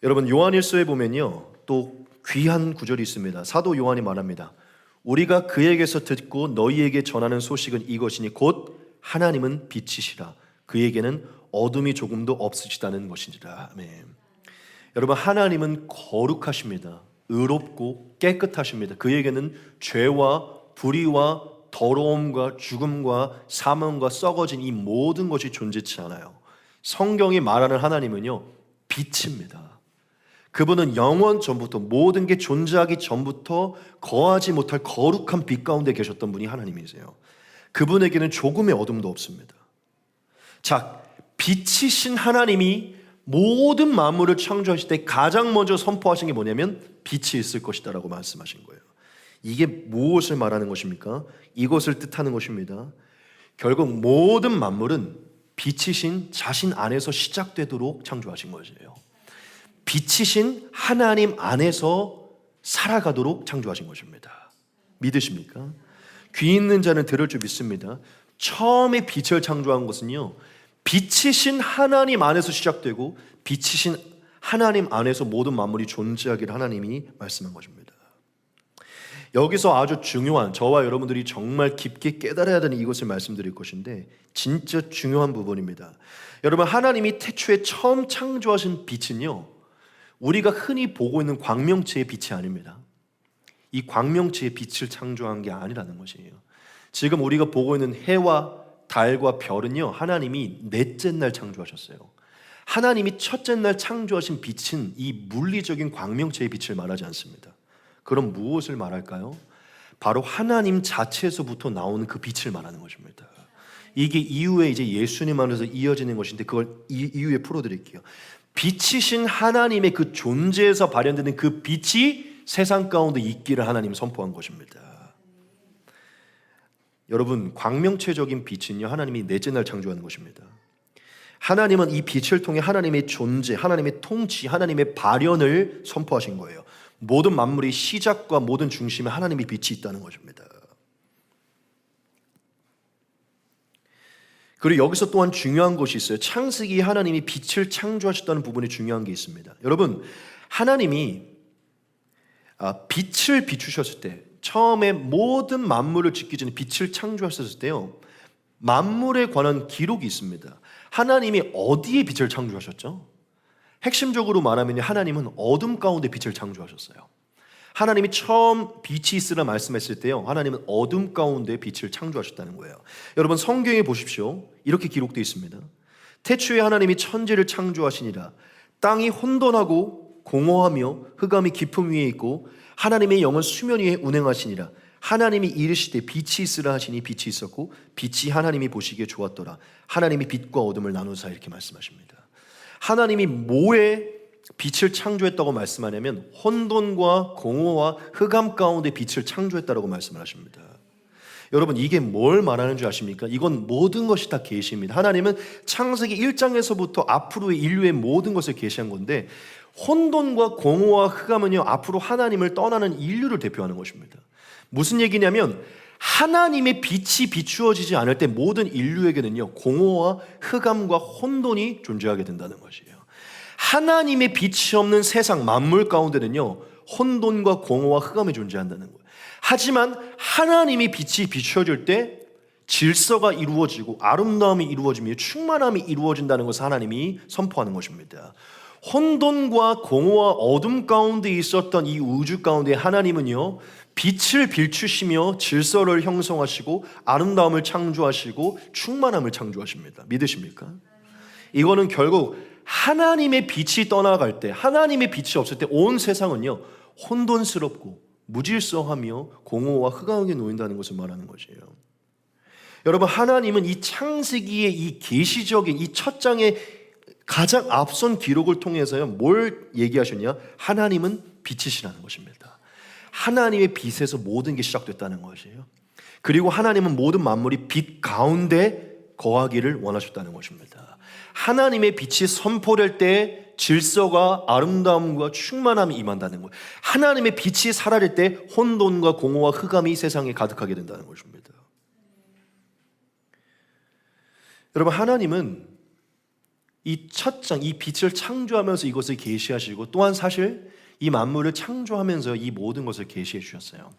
여러분, 요한일서에 보면요, 또 귀한 구절이 있습니다. 사도 요한이 말합니다. 우리가 그에게서 듣고 너희에게 전하는 소식은 이것이니 곧 하나님은 빛이시라. 그에게는 어둠이 조금도 없으시다는 것이니라. 아멘. 여러분, 하나님은 거룩하십니다. 의롭고 깨끗하십니다. 그에게는 죄와 불의와 더러움과 죽음과 사망과 썩어진 이 모든 것이 존재치 않아요. 성경이 말하는 하나님은요, 빛입니다. 그분은 영원 전부터, 모든 게 존재하기 전부터 거하지 못할 거룩한 빛 가운데 계셨던 분이 하나님이세요. 그분에게는 조금의 어둠도 없습니다. 자, 빛이신 하나님이 모든 만물을 창조하실 때 가장 먼저 선포하신 게 뭐냐면 빛이 있을 것이다 라고 말씀하신 거예요. 이게 무엇을 말하는 것입니까? 이것을 뜻하는 것입니다. 결국 모든 만물은 빛이신 자신 안에서 시작되도록 창조하신 것이에요. 빛이신 하나님 안에서 살아가도록 창조하신 것입니다. 믿으십니까? 귀 있는 자는 들을 줄 믿습니다. 처음에 빛을 창조한 것은요, 빛이신 하나님 안에서 시작되고 빛이신 하나님 안에서 모든 만물이 존재하기를 하나님이 말씀한 것입니다. 여기서 아주 중요한, 저와 여러분들이 정말 깊게 깨달아야 되는 이것을 말씀드릴 것인데 진짜 중요한 부분입니다. 여러분, 하나님이 태초에 처음 창조하신 빛은요, 우리가 흔히 보고 있는 광명체의 빛이 아닙니다. 이 광명체의 빛을 창조한 게 아니라는 것이에요. 지금 우리가 보고 있는 해와 달과 별은요, 하나님이 넷째 날 창조하셨어요. 하나님이 첫째 날 창조하신 빛은 이 물리적인 광명체의 빛을 말하지 않습니다. 그럼 무엇을 말할까요? 바로 하나님 자체에서부터 나오는 그 빛을 말하는 것입니다. 이게 이후에 이제 예수님 안에서 이어지는 것인데 그걸 이후에 풀어드릴게요. 빛이신 하나님의 그 존재에서 발현되는 그 빛이 세상 가운데 있기를 하나님 선포한 것입니다. 여러분, 광명체적인 빛은요, 하나님이 넷째 날 창조하는 것입니다. 하나님은 이 빛을 통해 하나님의 존재, 하나님의 통치, 하나님의 발현을 선포하신 거예요. 모든 만물의 시작과 모든 중심에 하나님의 빛이 있다는 것입니다. 그리고 여기서 또한 중요한 것이 있어요. 창세기에 하나님이 빛을 창조하셨다는 부분이 중요한 게 있습니다. 여러분, 하나님이 빛을 비추셨을 때, 처음에 모든 만물을 짓기 전에 빛을 창조하셨을 때요, 만물에 관한 기록이 있습니다. 하나님이 어디에 빛을 창조하셨죠? 핵심적으로 말하면 하나님은 어둠 가운데 빛을 창조하셨어요. 하나님이 처음 빛이 있으라 말씀했을 때요, 하나님은 어둠 가운데 빛을 창조하셨다는 거예요. 여러분, 성경에 보십시오. 이렇게 기록되어 있습니다. 태초에 하나님이 천지를 창조하시니라. 땅이 혼돈하고 공허하며 흑암이 깊음 위에 있고 하나님의 영은 수면 위에 운행하시니라. 하나님이 이르시되 빛이 있으라 하시니 빛이 있었고 빛이 하나님이 보시기에 좋았더라. 하나님이 빛과 어둠을 나누사, 이렇게 말씀하십니다. 하나님이 뭐에 빛을 창조했다고 말씀하냐면 혼돈과 공허와 흑암 가운데 빛을 창조했다고 말씀을 하십니다. 여러분, 이게 뭘 말하는 줄 아십니까? 이건 모든 것이 다 계시입니다. 하나님은 창세기 1장에서부터 앞으로의 인류의 모든 것을 계시한 건데, 혼돈과 공허와 흑암은요, 앞으로 하나님을 떠나는 인류를 대표하는 것입니다. 무슨 얘기냐면 하나님의 빛이 비추어지지 않을 때 모든 인류에게는요, 공허와 흑암과 혼돈이 존재하게 된다는 것이에요. 하나님의 빛이 없는 세상 만물 가운데는요, 혼돈과 공허와 흑암이 존재한다는 거예요. 하지만 하나님의 빛이 비추어질 때 질서가 이루어지고 아름다움이 이루어지며 충만함이 이루어진다는 것을 하나님이 선포하는 것입니다. 혼돈과 공허와 어둠 가운데 있었던 이 우주 가운데 하나님은요, 빛을 비추시며 질서를 형성하시고 아름다움을 창조하시고 충만함을 창조하십니다. 믿으십니까? 이거는 결국 하나님의 빛이 떠나갈 때, 하나님의 빛이 없을 때 온 세상은요, 혼돈스럽고 무질서하며 공허와 흑암에 놓인다는 것을 말하는 것이에요. 여러분, 하나님은 이 창세기의 이 계시적인 이 첫 장의 가장 앞선 기록을 통해서요, 뭘 얘기하셨냐? 하나님은 빛이시라는 것입니다. 하나님의 빛에서 모든 게 시작됐다는 것이에요. 그리고 하나님은 모든 만물이 빛 가운데 거하기를 원하셨다는 것입니다. 하나님의 빛이 선포될 때 질서가 아름다움과 충만함이 임한다는 거예요. 하나님의 빛이 사라질 때 혼돈과 공허와 흑암이 세상에 가득하게 된다는 것입니다. 여러분, 하나님은 이 첫 장, 이 빛을 창조하면서 이것을 계시하시고 또한 사실 이 만물을 창조하면서 이 모든 것을 계시해 주셨어요.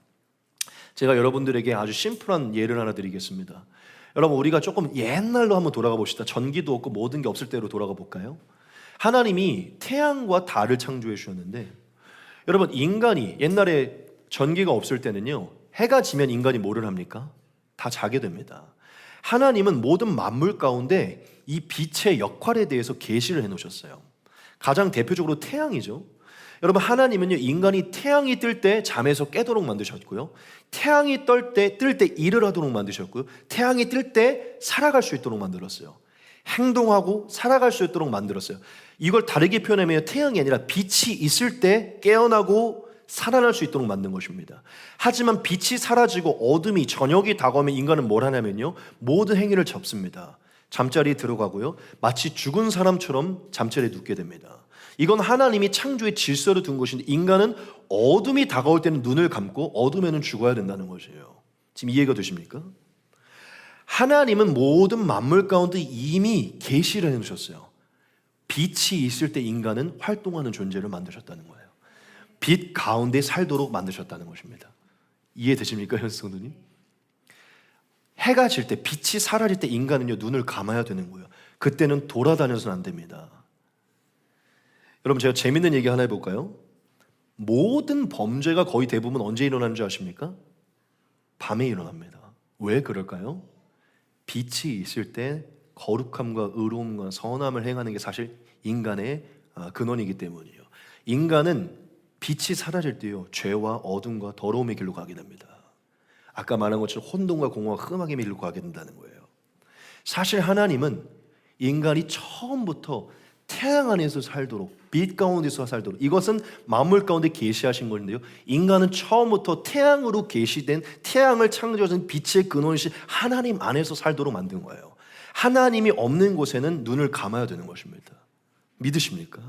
제가 여러분들에게 아주 심플한 예를 하나 드리겠습니다. 여러분, 우리가 조금 옛날로 한번 돌아가 봅시다. 전기도 없고 모든 게 없을 때로 돌아가 볼까요? 하나님이 태양과 달을 창조해 주셨는데, 여러분, 인간이 옛날에 전기가 없을 때는요, 해가 지면 인간이 뭐를 합니까? 다 자게 됩니다. 하나님은 모든 만물 가운데 이 빛의 역할에 대해서 계시를 해놓으셨어요. 가장 대표적으로 태양이죠. 여러분, 하나님은요, 인간이 태양이 뜰 때 잠에서 깨도록 만드셨고요, 태양이 뜰 때 일을 하도록 만드셨고요, 태양이 뜰 때 살아갈 수 있도록 만들었어요. 행동하고 살아갈 수 있도록 만들었어요. 이걸 다르게 표현하면 태양이 아니라 빛이 있을 때 깨어나고 살아날 수 있도록 만든 것입니다. 하지만 빛이 사라지고 어둠이, 저녁이 다가오면 인간은 뭘 하냐면요, 모든 행위를 접습니다. 잠자리에 들어가고요, 마치 죽은 사람처럼 잠자리에 눕게 됩니다. 이건 하나님이 창조의 질서를 둔 것인데, 인간은 어둠이 다가올 때는 눈을 감고 어둠에는 죽어야 된다는 것이에요. 지금 이해가 되십니까? 하나님은 모든 만물 가운데 이미 계시를 해놓으셨어요. 빛이 있을 때 인간은 활동하는 존재를 만드셨다는 거예요. 빛 가운데 살도록 만드셨다는 것입니다. 이해되십니까, 현수님님? 해가 질 때, 빛이 사라질 때 인간은요, 눈을 감아야 되는 거예요. 그때는 돌아다녀서는 안 됩니다. 여러분, 제가 재밌는 얘기 하나 해볼까요? 모든 범죄가 거의 대부분 언제 일어나는 줄 아십니까? 밤에 일어납니다. 왜 그럴까요? 빛이 있을 때 거룩함과 의로움과 선함을 행하는 게 사실 인간의 근원이기 때문이에요. 인간은 빛이 사라질 때요, 죄와 어둠과 더러움의 길로 가게 됩니다. 아까 말한 것처럼 혼돈과 공허와 흠악의 길로 가게 된다는 거예요. 사실 하나님은 인간이 처음부터 태양 안에서 살도록, 빛 가운데서 살도록, 이것은 만물 가운데 계시하신 건데요, 인간은 처음부터 태양으로 계시된, 태양을 창조하신 빛의 근원이신 하나님 안에서 살도록 만든 거예요. 하나님이 없는 곳에는 눈을 감아야 되는 것입니다. 믿으십니까?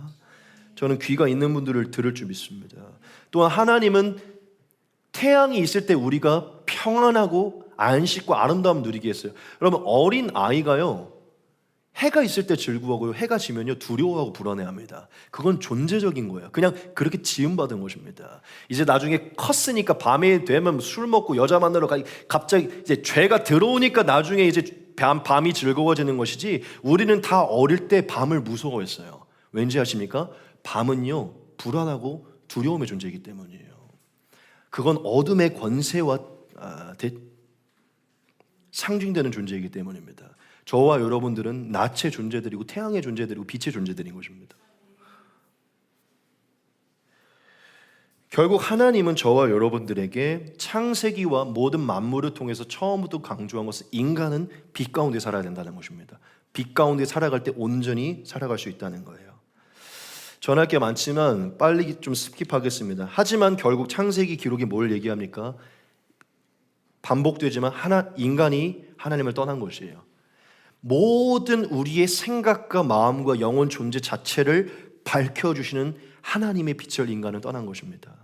저는 귀가 있는 분들을 들을 줄 믿습니다. 또한 하나님은 태양이 있을 때 우리가 평안하고 안식과 아름다움 누리게 했어요. 여러분, 어린 아이가요, 해가 있을 때 즐거워하고요, 해가 지면요 두려워하고 불안해합니다. 그건 존재적인 거예요. 그냥 그렇게 지음받은 것입니다. 이제 나중에 컸으니까 밤에 되면 술 먹고 여자 만나러 갑자기 이제 죄가 들어오니까 나중에 이제 밤이 즐거워지는 것이지, 우리는 다 어릴 때 밤을 무서워했어요. 왠지 아십니까? 밤은요 불안하고 두려움의 존재이기 때문이에요. 그건 어둠의 권세와 상징되는 존재이기 때문입니다. 저와 여러분들은 낯의 존재들이고 태양의 존재들이고 빛의 존재들인 것입니다. 결국 하나님은 저와 여러분들에게 창세기와 모든 만물을 통해서 처음부터 강조한 것은 인간은 빛 가운데 살아야 된다는 것입니다. 빛 가운데 살아갈 때 온전히 살아갈 수 있다는 거예요. 전할 게 많지만 빨리 좀 스킵하겠습니다. 하지만 결국 창세기 기록이 뭘 얘기합니까? 반복되지만 인간이 하나님을 떠난 것이에요. 모든 우리의 생각과 마음과 영혼 존재 자체를 밝혀주시는 하나님의 빛을 인간은 떠난 것입니다.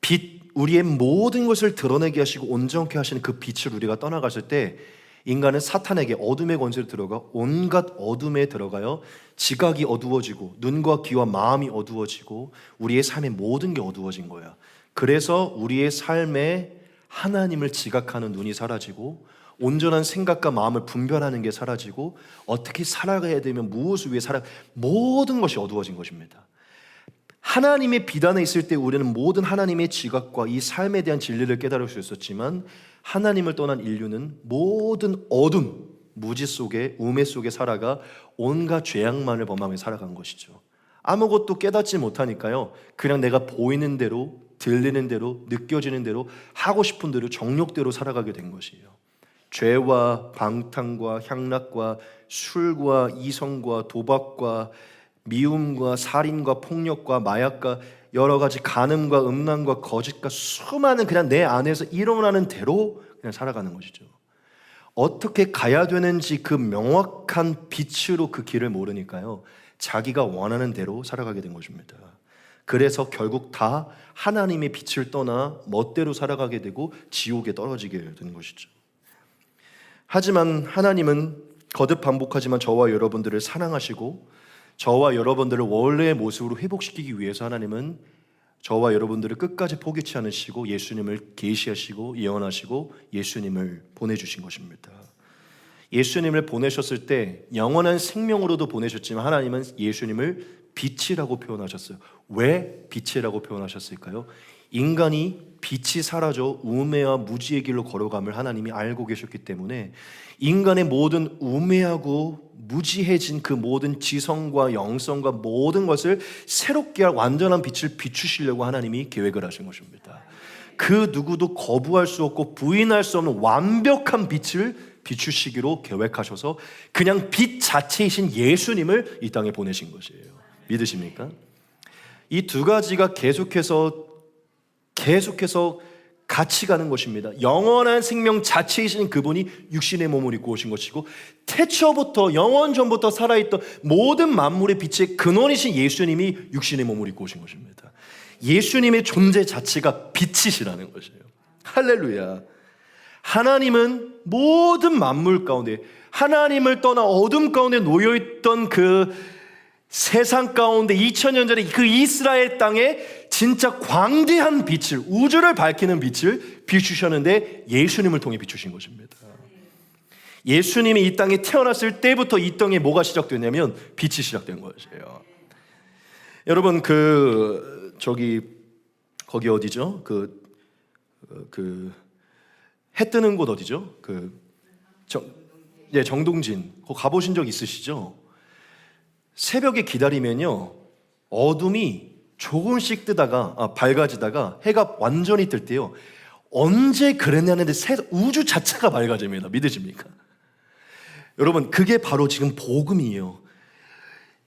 빛, 우리의 모든 것을 드러내게 하시고 온전케 하시는 그 빛을 우리가 떠나갔을 때 인간은 사탄에게, 어둠의 권세로 들어가 온갖 어둠에 들어가요, 지각이 어두워지고 눈과 귀와 마음이 어두워지고 우리의 삶의 모든 게 어두워진 거야. 그래서 우리의 삶에 하나님을 지각하는 눈이 사라지고 온전한 생각과 마음을 분별하는 게 사라지고 어떻게 살아가야 되면 무엇을 위해 모든 것이 어두워진 것입니다. 하나님의 빛 안에 있을 때 우리는 모든 하나님의 지각과 이 삶에 대한 진리를 깨달을 수 있었지만, 하나님을 떠난 인류는 모든 어둠, 무지 속에, 우매 속에 살아가 온갖 죄악만을 범하며 살아간 것이죠. 아무것도 깨닫지 못하니까요, 그냥 내가 보이는 대로, 들리는 대로, 느껴지는 대로, 하고 싶은 대로, 정욕대로 살아가게 된 것이에요. 죄와 방탕과 향락과 술과 이성과 도박과 미움과 살인과 폭력과 마약과 여러 가지 간음과 음란과 거짓과 수많은 그냥 내 안에서 일어나는 대로 그냥 살아가는 것이죠. 어떻게 가야 되는지 그 명확한 빛으로 그 길을 모르니까요, 자기가 원하는 대로 살아가게 된 것입니다. 그래서 결국 다 하나님의 빛을 떠나 멋대로 살아가게 되고 지옥에 떨어지게 된 것이죠. 하지만 하나님은 거듭 반복하지만 저와 여러분들을 사랑하시고 저와 여러분들을 원래의 모습으로 회복시키기 위해서 하나님은 저와 여러분들을 끝까지 포기치 않으시고 예수님을 계시하시고 예언하시고 예수님을 보내주신 것입니다. 예수님을 보내셨을 때 영원한 생명으로도 보내셨지만 하나님은 예수님을 빛이라고 표현하셨어요. 왜 빛이라고 표현하셨을까요? 인간이 빛이 사라져 우매와 무지의 길로 걸어감을 하나님이 알고 계셨기 때문에 인간의 모든 우매하고 무지해진 그 모든 지성과 영성과 모든 것을 새롭게 할 완전한 빛을 비추시려고 하나님이 계획을 하신 것입니다. 그 누구도 거부할 수 없고 부인할 수 없는 완벽한 빛을 비추시기로 계획하셔서 그냥 빛 자체이신 예수님을 이 땅에 보내신 것이에요. 믿으십니까? 이 두 가지가 계속해서 같이 가는 것입니다. 영원한 생명 자체이신 그분이 육신의 몸을 입고 오신 것이고, 태초부터 영원 전부터 살아있던 모든 만물의 빛의 근원이신 예수님이 육신의 몸을 입고 오신 것입니다. 예수님의 존재 자체가 빛이시라는 것이에요. 할렐루야. 하나님은 모든 만물 가운데, 하나님을 떠나 어둠 가운데 놓여있던 그 세상 가운데 2000년 전에 그 이스라엘 땅에 진짜 광대한 빛을, 우주를 밝히는 빛을 비추셨는데 예수님을 통해 비추신 것입니다. 예수님이 이 땅에 태어났을 때부터 이 땅에 뭐가 시작됐냐면 빛이 시작된 것이에요. 여러분 거기 어디죠? 해 뜨는 곳 어디죠? 정동진. 거기 가보신 적 있으시죠? 새벽에 기다리면요, 어둠이 조금씩 뜨다가 밝아지다가 해가 완전히 뜰 때요, 언제 그랬냐는데 우주 자체가 밝아집니다. 믿으십니까? 여러분, 그게 바로 지금 복음이에요.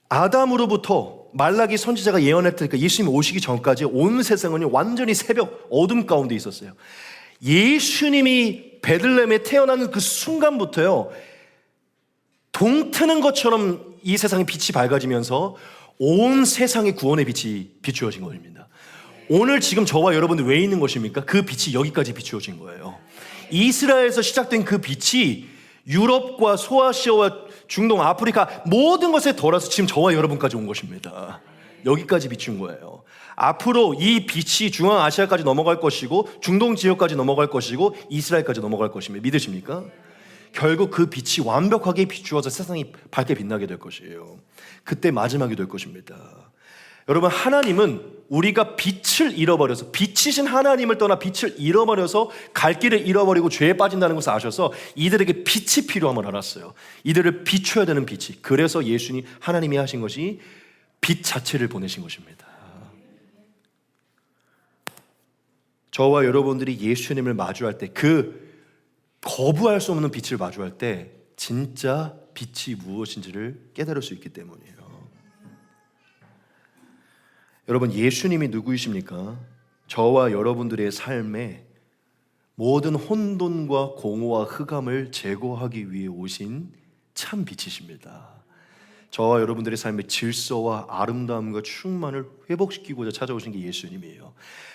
아담으로부터 말라기 선지자가 예언할 때니까 예수님이 오시기 전까지 온 세상은 완전히 새벽 어둠 가운데 있었어요. 예수님이 베들레헴에 태어나는 그 순간부터요, 동트는 것처럼 이 세상의 빛이 밝아지면서 온 세상의 구원의 빛이 비추어진 것입니다. 오늘 지금 저와 여러분들 왜 있는 것입니까? 그 빛이 여기까지 비추어진 거예요. 이스라엘에서 시작된 그 빛이 유럽과 소아시아와 중동, 아프리카 모든 것에 돌아서 지금 저와 여러분까지 온 것입니다. 여기까지 비춘 거예요. 앞으로 이 빛이 중앙아시아까지 넘어갈 것이고, 중동 지역까지 넘어갈 것이고, 이스라엘까지 넘어갈 것입니다. 믿으십니까? 결국 그 빛이 완벽하게 비추어서 세상이 밝게 빛나게 될 것이에요. 그때 마지막이 될 것입니다. 여러분, 하나님은 우리가 빛을 잃어버려서, 빛이신 하나님을 떠나 빛을 잃어버려서 갈 길을 잃어버리고 죄에 빠진다는 것을 아셔서 이들에게 빛이 필요함을 알았어요. 이들을 비춰야 되는 빛이. 그래서 예수님, 하나님이 하신 것이 빛 자체를 보내신 것입니다. 저와 여러분들이 예수님을 마주할 때, 그 거부할 수 없는 빛을 마주할 때 진짜 빛이 무엇인지를 깨달을 수 있기 때문이에요. 여러분, 예수님이 누구이십니까? 저와 여러분들의 삶에 모든 혼돈과 공허와 흑암을 제거하기 위해 오신 참 빛이십니다. 저와 여러분들의 삶의 질서와 아름다움과 충만을 회복시키고자 찾아오신 게 예수님이에요.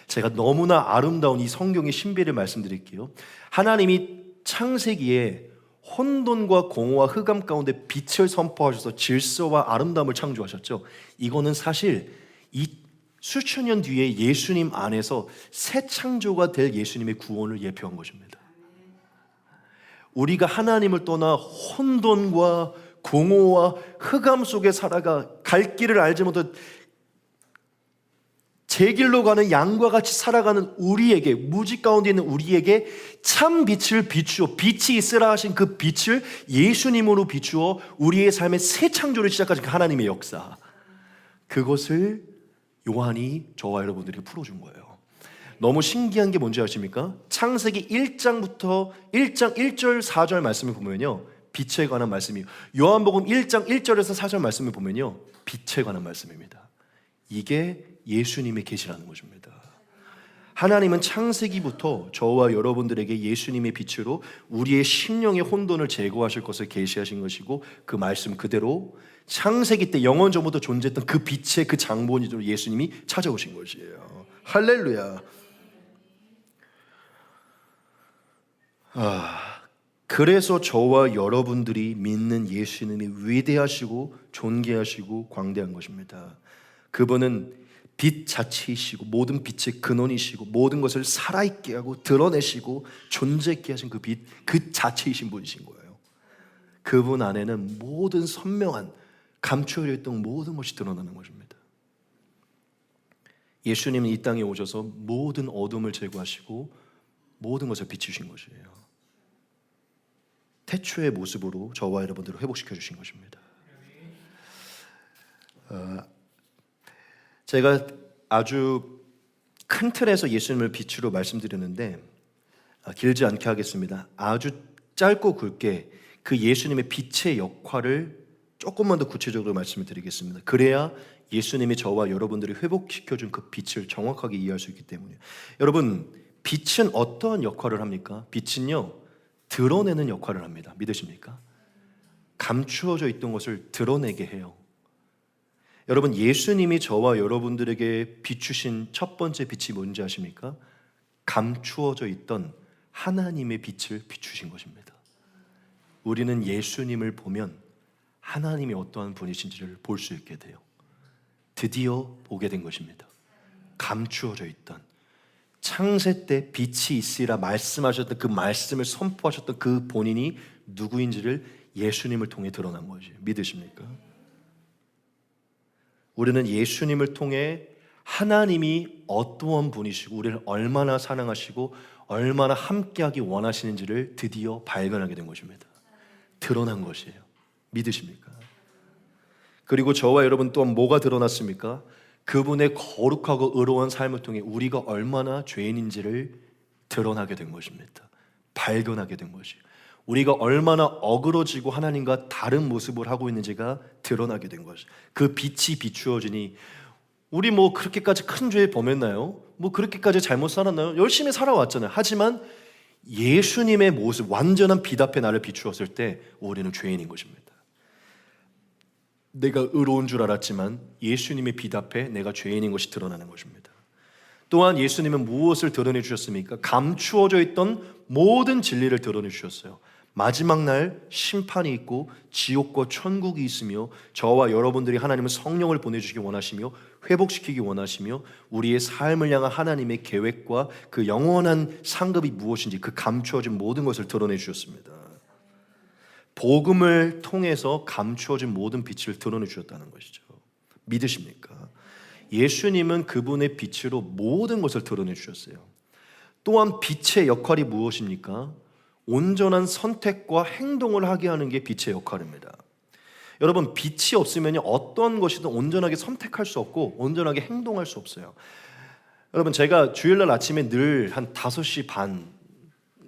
제가 너무나 아름다운 이 성경의 신비를 말씀드릴게요. 하나님이 창세기에 혼돈과 공허와 흑암 가운데 빛을 선포하셔서 질서와 아름다움을 창조하셨죠. 이거는 사실 이 수천 년 뒤에 예수님 안에서 새 창조가 될 예수님의 구원을 예표한 것입니다. 우리가 하나님을 떠나 혼돈과 공허와 흑암 속에 살아가 갈 길을 알지 못해 제 길로 가는 양과 같이 살아가는 우리에게, 무지 가운데 있는 우리에게 참 빛을 비추어, 빛이 있으라 하신 그 빛을 예수님으로 비추어 우리의 삶의 새 창조를 시작하신 그 하나님의 역사, 그것을 요한이 저와 여러분들에게 풀어준 거예요. 너무 신기한 게 뭔지 아십니까? 창세기 1장부터 1장 1절 4절 말씀을 보면요, 빛에 관한 말씀이에요. 요한복음 1장 1절에서 4절 말씀을 보면요, 빛에 관한 말씀입니다. 이게 예수님의 계시라는 것입니다. 하나님은 창세기부터 저와 여러분들에게 예수님의 빛으로 우리의 심령의 혼돈을 제거하실 것을 계시하신 것이고, 그 말씀 그대로 창세기 때 영원 전부터 존재했던 그 빛의 그 장본인으로 예수님이 찾아오신 것이에요. 할렐루야. 그래서 저와 여러분들이 믿는 예수님이 위대하시고 존귀하시고 광대한 것입니다. 그분은 빛 자체이시고 모든 빛의 근원이시고 모든 것을 살아있게 하고 드러내시고 존재있게 하신 그 빛, 그 자체이신 분이신 거예요. 그분 안에는 모든 선명한 감추어져 있던 모든 것이 드러나는 것입니다. 예수님은 이 땅에 오셔서 모든 어둠을 제거하시고 모든 것을 비추신 것이에요. 태초의 모습으로 저와 여러분들을 회복시켜 주신 것입니다. 제가 아주 큰 틀에서 예수님을 빛으로 말씀드렸는데 길지 않게 하겠습니다. 아주 짧고 굵게 그 예수님의 빛의 역할을 조금만 더 구체적으로 말씀을 드리겠습니다. 그래야 예수님이 저와 여러분들을 회복시켜준 그 빛을 정확하게 이해할 수 있기 때문이에요. 여러분, 빛은 어떠한 역할을 합니까? 빛은요, 드러내는 역할을 합니다. 믿으십니까? 감추어져 있던 것을 드러내게 해요. 여러분, 예수님이 저와 여러분들에게 비추신 첫 번째 빛이 뭔지 아십니까? 감추어져 있던 하나님의 빛을 비추신 것입니다. 우리는 예수님을 보면 하나님이 어떠한 분이신지를 볼 수 있게 돼요. 드디어 보게 된 것입니다. 감추어져 있던, 창세 때 빛이 있으리라 말씀하셨던 그 말씀을 선포하셨던 그 본인이 누구인지를 예수님을 통해 드러난 것이에요. 믿으십니까? 우리는 예수님을 통해 하나님이 어떠한 분이시고 우리를 얼마나 사랑하시고 얼마나 함께하기 원하시는지를 드디어 발견하게 된 것입니다. 드러난 것이에요. 믿으십니까? 그리고 저와 여러분 또한 뭐가 드러났습니까? 그분의 거룩하고 의로운 삶을 통해 우리가 얼마나 죄인인지를 드러나게 된 것입니다. 발견하게 된 것이에요. 우리가 얼마나 어그러지고 하나님과 다른 모습을 하고 있는지가 드러나게 된 것이에요. 그 빛이 비추어지니 우리 뭐 그렇게까지 큰 죄에 범했나요? 뭐 그렇게까지 잘못 살았나요? 열심히 살아왔잖아요. 하지만 예수님의 모습, 완전한 빛 앞에 나를 비추었을 때 우리는 죄인인 것입니다. 내가 의로운 줄 알았지만 예수님의 빛 앞에 내가 죄인인 것이 드러나는 것입니다. 또한 예수님은 무엇을 드러내 주셨습니까? 감추어져 있던 모든 진리를 드러내 주셨어요. 마지막 날 심판이 있고 지옥과 천국이 있으며 저와 여러분들이 하나님은 성령을 보내주시기 원하시며 회복시키기 원하시며 우리의 삶을 향한 하나님의 계획과 그 영원한 상급이 무엇인지 그 감추어진 모든 것을 드러내 주셨습니다. 복음을 통해서 감추어진 모든 빛을 드러내 주셨다는 것이죠. 믿으십니까? 예수님은 그분의 빛으로 모든 것을 드러내 주셨어요. 또한 빛의 역할이 무엇입니까? 온전한 선택과 행동을 하게 하는 게 빛의 역할입니다. 여러분, 빛이 없으면 어떤 것이든 온전하게 선택할 수 없고 온전하게 행동할 수 없어요. 여러분, 제가 주일날 아침에 늘 한 5시 반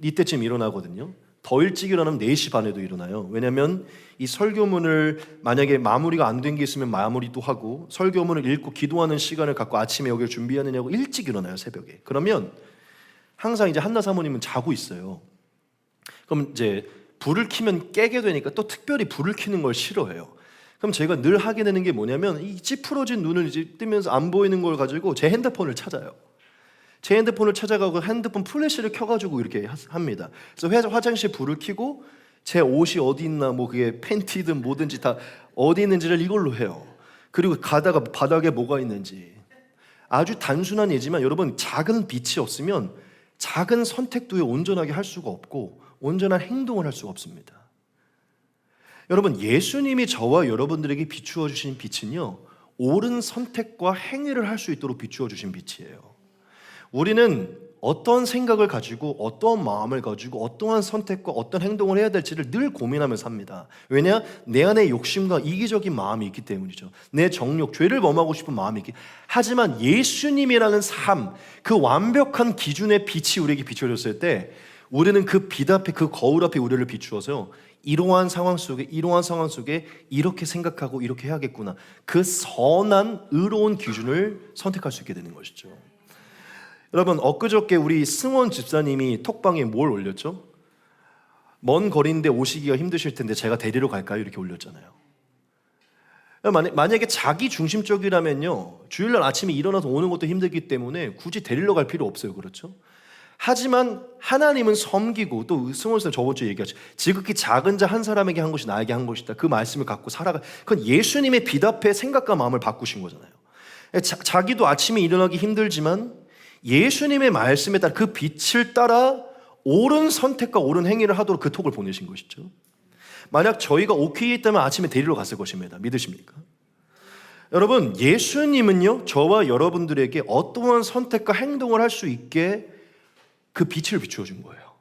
이때쯤 일어나거든요. 더 일찍 일어나면 4시 반에도 일어나요. 왜냐하면 이 설교문을 만약에 마무리가 안 된 게 있으면 마무리도 하고 설교문을 읽고 기도하는 시간을 갖고 아침에 여기를 준비하느냐고 일찍 일어나요, 새벽에. 그러면 항상 이제 한나 사모님은 자고 있어요. 그럼 이제 불을 켜면 깨게 되니까 또 특별히 불을 켜는 걸 싫어해요. 그럼 제가 늘 하게 되는 게 뭐냐면 이 찌푸러진 눈을 이제 뜨면서 안 보이는 걸 가지고 제 핸드폰을 찾아요. 제 핸드폰을 찾아가고 핸드폰 플래시를 켜가지고 이렇게 합니다. 그래서 화장실 불을 켜고 제 옷이 어디 있나, 뭐 그게 팬티든 뭐든지 다 어디 있는지를 이걸로 해요. 그리고 가다가 바닥에 뭐가 있는지. 아주 단순한 예지만 여러분, 작은 빛이 없으면 작은 선택도 온전하게 할 수가 없고 온전한 행동을 할 수가 없습니다. 여러분, 예수님이 저와 여러분들에게 비추어 주신 빛은요, 옳은 선택과 행위를 할 수 있도록 비추어 주신 빛이에요. 우리는 어떤 생각을 가지고 어떠한 마음을 가지고 어떠한 선택과 어떤 행동을 해야 될지를 늘 고민하며 삽니다. 왜냐? 내 안에 욕심과 이기적인 마음이 있기 때문이죠. 내 정욕, 죄를 범하고 싶은 마음이 있기. 하지만 예수님이라는 삶, 그 완벽한 기준의 빛이 우리에게 비춰졌을 때 우리는 그 빛 앞에, 그 거울 앞에 우리를 비추어서 이러한 상황 속에 이렇게 생각하고 이렇게 해야겠구나, 그 선한 의로운 기준을 선택할 수 있게 되는 것이죠. 여러분, 엊그저께 우리 승원 집사님이 톡방에 뭘 올렸죠? 먼 거리인데 오시기가 힘드실 텐데 제가 데리러 갈까요? 이렇게 올렸잖아요. 만약에 자기 중심적이라면요, 주일날 아침에 일어나서 오는 것도 힘들기 때문에 굳이 데리러 갈 필요 없어요. 그렇죠? 하지만 하나님은 섬기고, 또 승원 씨는 저번 주에 얘기하죠. 지극히 작은 자 한 사람에게 한 것이 나에게 한 것이다. 그 말씀을 갖고 살아가. 그건 예수님의 빛 앞에 생각과 마음을 바꾸신 거잖아요. 자기도 아침에 일어나기 힘들지만 예수님의 말씀에 따라 그 빛을 따라 옳은 선택과 옳은 행위를 하도록 그 톡을 보내신 것이죠. 만약 저희가 오케이 했다면 아침에 데리러 갔을 것입니다. 믿으십니까? 여러분, 예수님은요, 저와 여러분들에게 어떠한 선택과 행동을 할 수 있게 그 빛을 비추어 준 거예요.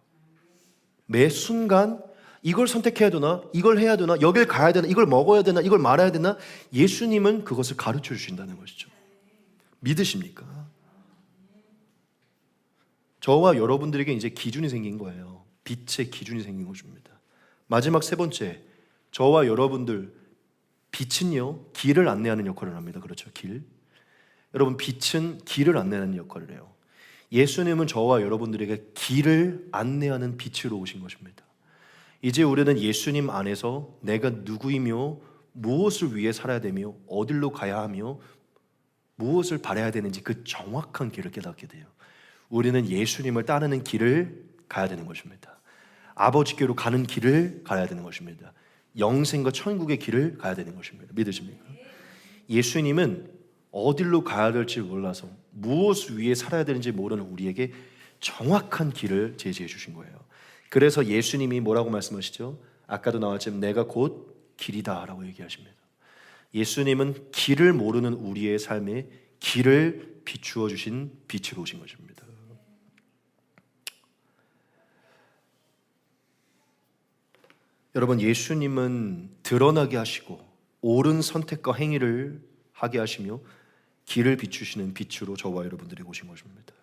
매 순간 이걸 선택해야 되나? 이걸 해야 되나? 여길 가야 되나? 이걸 먹어야 되나? 이걸 말아야 되나? 예수님은 그것을 가르쳐 주신다는 것이죠. 믿으십니까? 저와 여러분들에게 이제 기준이 생긴 거예요. 빛의 기준이 생긴 것입니다. 마지막 세 번째, 저와 여러분들, 빛은요, 길을 안내하는 역할을 합니다. 그렇죠, 길. 여러분, 빛은 길을 안내하는 역할을 해요. 예수님은 저와 여러분들에게 길을 안내하는 빛으로 오신 것입니다. 이제 우리는 예수님 안에서 내가 누구이며 무엇을 위해 살아야 되며 어디로 가야 하며 무엇을 바라야 되는지 그 정확한 길을 깨닫게 돼요. 우리는 예수님을 따르는 길을 가야 되는 것입니다. 아버지께로 가는 길을 가야 되는 것입니다. 영생과 천국의 길을 가야 되는 것입니다. 믿으십니까? 예수님은 어디로 가야 될지 몰라서 무엇을 위해 살아야 되는지 모르는 우리에게 정확한 길을 제시해 주신 거예요. 그래서 예수님이 뭐라고 말씀하시죠? 아까도 나왔지만 내가 곧 길이다 라고 얘기하십니다. 예수님은 길을 모르는 우리의 삶에 길을 비추어 주신 빛으로 오신 것입니다. 여러분, 예수님은 드러나게 하시고 옳은 선택과 행위를 하게 하시며 길을 비추시는 빛으로 저와 여러분들이 오신 것입니다.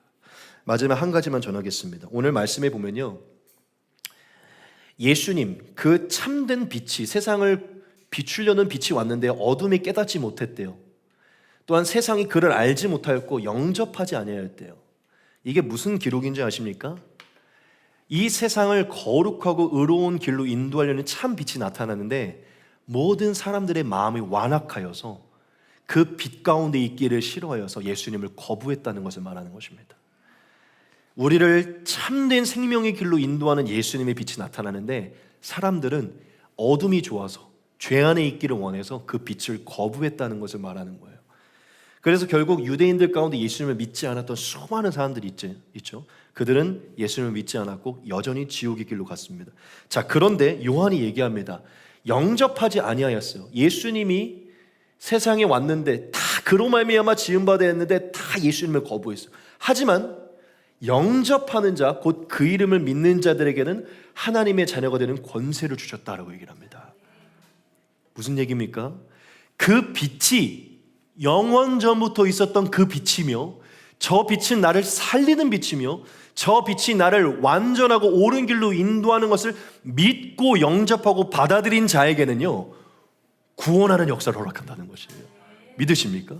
마지막 한 가지만 전하겠습니다. 오늘 말씀에 보면요, 예수님 그 참된 빛이 세상을 비추려는 빛이 왔는데 어둠이 깨닫지 못했대요. 또한 세상이 그를 알지 못하였고 영접하지 아니하였대요. 이게 무슨 기록인지 아십니까? 이 세상을 거룩하고 의로운 길로 인도하려는 참 빛이 나타나는데 모든 사람들의 마음이 완악하여서 그 빛 가운데 있기를 싫어하여서 예수님을 거부했다는 것을 말하는 것입니다. 우리를 참된 생명의 길로 인도하는 예수님의 빛이 나타나는데 사람들은 어둠이 좋아서 죄 안에 있기를 원해서 그 빛을 거부했다는 것을 말하는 거예요. 그래서 결국 유대인들 가운데 예수님을 믿지 않았던 수많은 사람들이 있죠. 그들은 예수님을 믿지 않았고 여전히 지옥의 길로 갔습니다. 자, 그런데 요한이 얘기합니다. 영접하지 아니하였어요. 예수님이 세상에 왔는데 다 그로 말미암아 지음 받아야 했는데 다 예수님을 거부했어요. 하지만 영접하는 자, 곧 그 이름을 믿는 자들에게는 하나님의 자녀가 되는 권세를 주셨다라고 얘기를 합니다. 무슨 얘기입니까? 그 빛이 영원 전부터 있었던 그 빛이며 저 빛은 나를 살리는 빛이며 저 빛이 나를 완전하고 옳은 길로 인도하는 것을 믿고 영접하고 받아들인 자에게는요, 구원하는 역사를 허락한다는 것이에요. 믿으십니까?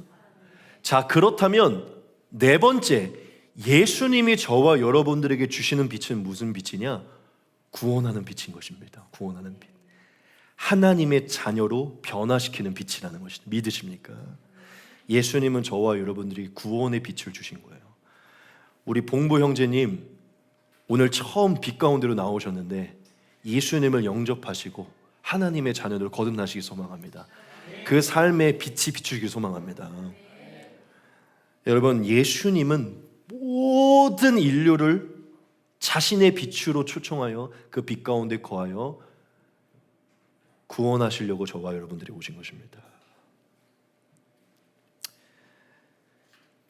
자, 그렇다면 네 번째, 예수님이 저와 여러분들에게 주시는 빛은 무슨 빛이냐? 구원하는 빛인 것입니다. 구원하는 빛. 하나님의 자녀로 변화시키는 빛이라는 것입니다. 믿으십니까? 예수님은 저와 여러분들이 구원의 빛을 주신 거예요. 우리 봉보 형제님 오늘 처음 빛 가운데로 나오셨는데 예수님을 영접하시고 하나님의 자녀들 거듭나시기 소망합니다. 그 삶에 빛이 비추기 소망합니다. 여러분, 예수님은 모든 인류를 자신의 빛으로 초청하여 그 빛 가운데 거하여 구원하시려고 저와 여러분들이 오신 것입니다.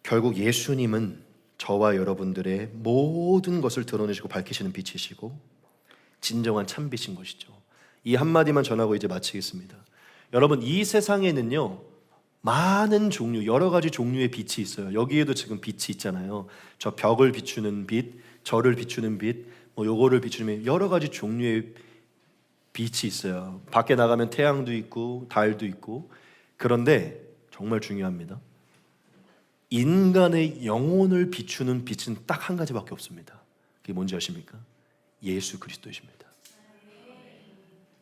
결국 예수님은 저와 여러분들의 모든 것을 드러내시고 밝히시는 빛이시고 진정한 참빛인 것이죠. 이 한마디만 전하고 이제 마치겠습니다. 여러분, 이 세상에는요 많은 종류, 여러 가지 종류의 빛이 있어요. 여기에도 지금 빛이 있잖아요. 저 벽을 비추는 빛, 저를 비추는 빛, 요거를 비추는 빛, 여러 가지 종류의 빛이 있어요. 밖에 나가면 태양도 있고 달도 있고. 그런데 정말 중요합니다. 인간의 영혼을 비추는 빛은 딱 한 가지밖에 없습니다. 그게 뭔지 아십니까? 예수 그리스도이십니다.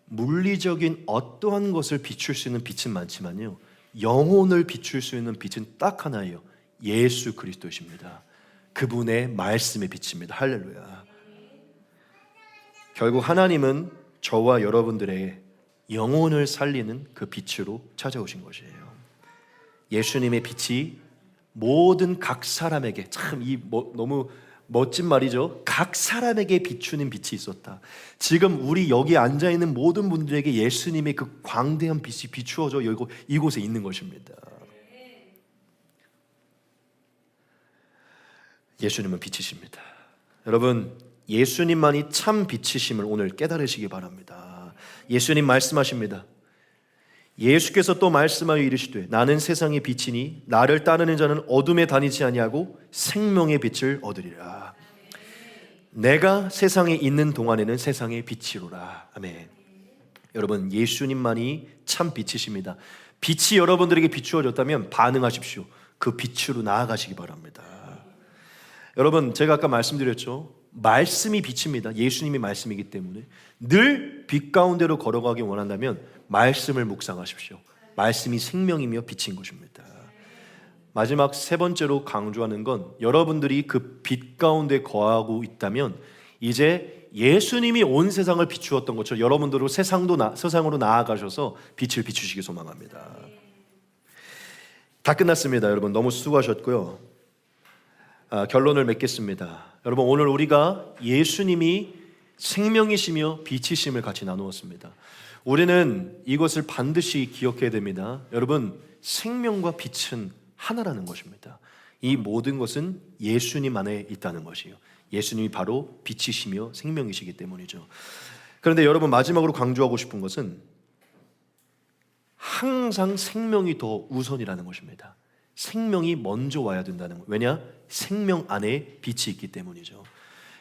물리적인 어떠한 것을 비출 수 있는 빛은 많지만요, 영혼을 비출 수 있는 빛은 딱 하나예요. 예수 그리스도이십니다. 그분의 말씀의 빛입니다. 할렐루야. 결국 하나님은 저와 여러분들의 영혼을 살리는 그 빛으로 찾아오신 것이에요. 예수님의 빛이 모든 각 사람에게, 참 너무 멋진 말이죠. 각 사람에게 비추는 빛이 있었다. 지금 우리 여기 앉아있는 모든 분들에게 예수님의 그 광대한 빛이 비추어져 이곳에 있는 것입니다. 예수님은 빛이십니다. 여러분, 예수님만이 참 빛이심을 오늘 깨달으시기 바랍니다. 예수님 말씀하십니다. 예수께서 또 말씀하여 이르시되 나는 세상의 빛이니 나를 따르는 자는 어둠에 다니지 아니하고 생명의 빛을 얻으리라. 내가 세상에 있는 동안에는 세상의 빛이로라. 아멘. 여러분, 예수님만이 참 빛이십니다. 빛이 여러분들에게 비추어졌다면 반응하십시오. 그 빛으로 나아가시기 바랍니다. 여러분, 제가 아까 말씀드렸죠. 말씀이 빛입니다. 예수님이 말씀이기 때문에 늘 빛 가운데로 걸어가기 원한다면 말씀을 묵상하십시오. 말씀이 생명이며 빛인 것입니다. 마지막 세 번째로 강조하는 건 여러분들이 그 빛 가운데 거하고 있다면 이제 예수님이 온 세상을 비추었던 것처럼 여러분들도 세상으로 나아가셔서 빛을 비추시기 소망합니다. 다 끝났습니다. 여러분, 너무 수고하셨고요. 결론을 맺겠습니다. 여러분, 오늘 우리가 예수님이 생명이시며 빛이심을 같이 나누었습니다. 우리는 이것을 반드시 기억해야 됩니다. 여러분, 생명과 빛은 하나라는 것입니다. 이 모든 것은 예수님 안에 있다는 것이에요. 예수님이 바로 빛이시며 생명이시기 때문이죠. 그런데 여러분, 마지막으로 강조하고 싶은 것은 항상 생명이 더 우선이라는 것입니다. 생명이 먼저 와야 된다는 거예요. 왜냐? 생명 안에 빛이 있기 때문이죠.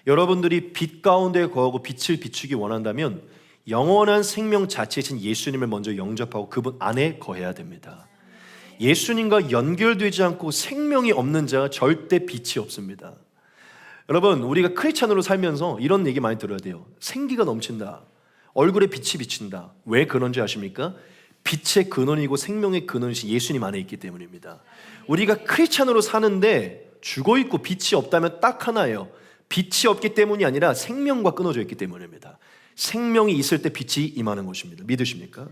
여러분들이 빛 가운데 거하고 빛을 비추기 원한다면 영원한 생명 자체이신 예수님을 먼저 영접하고 그분 안에 거해야 됩니다. 예수님과 연결되지 않고 생명이 없는 자가 절대 빛이 없습니다. 여러분, 우리가 크리스찬으로 살면서 이런 얘기 많이 들어야 돼요. 생기가 넘친다. 얼굴에 빛이 비친다. 왜 그런지 아십니까? 빛의 근원이고 생명의 근원이신 예수님 안에 있기 때문입니다. 우리가 크리스찬으로 사는데 죽어있고 빛이 없다면 딱 하나예요. 빛이 없기 때문이 아니라 생명과 끊어져 있기 때문입니다. 생명이 있을 때 빛이 임하는 것입니다. 믿으십니까?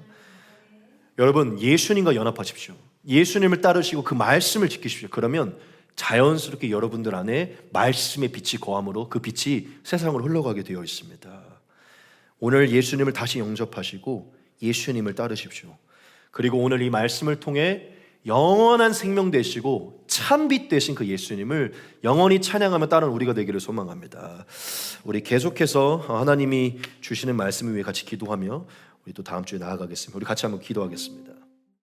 여러분, 예수님과 연합하십시오. 예수님을 따르시고 그 말씀을 지키십시오. 그러면 자연스럽게 여러분들 안에 말씀의 빛이 거함으로 그 빛이 세상으로 흘러가게 되어 있습니다. 오늘 예수님을 다시 영접하시고 예수님을 따르십시오. 그리고 오늘 이 말씀을 통해 영원한 생명 되시고 참빛 되신 그 예수님을 영원히 찬양하며 따르는 우리가 되기를 소망합니다. 우리 계속해서 하나님이 주시는 말씀을 위해 같이 기도하며 우리 또 다음 주에 나아가겠습니다. 우리 같이 한번 기도하겠습니다.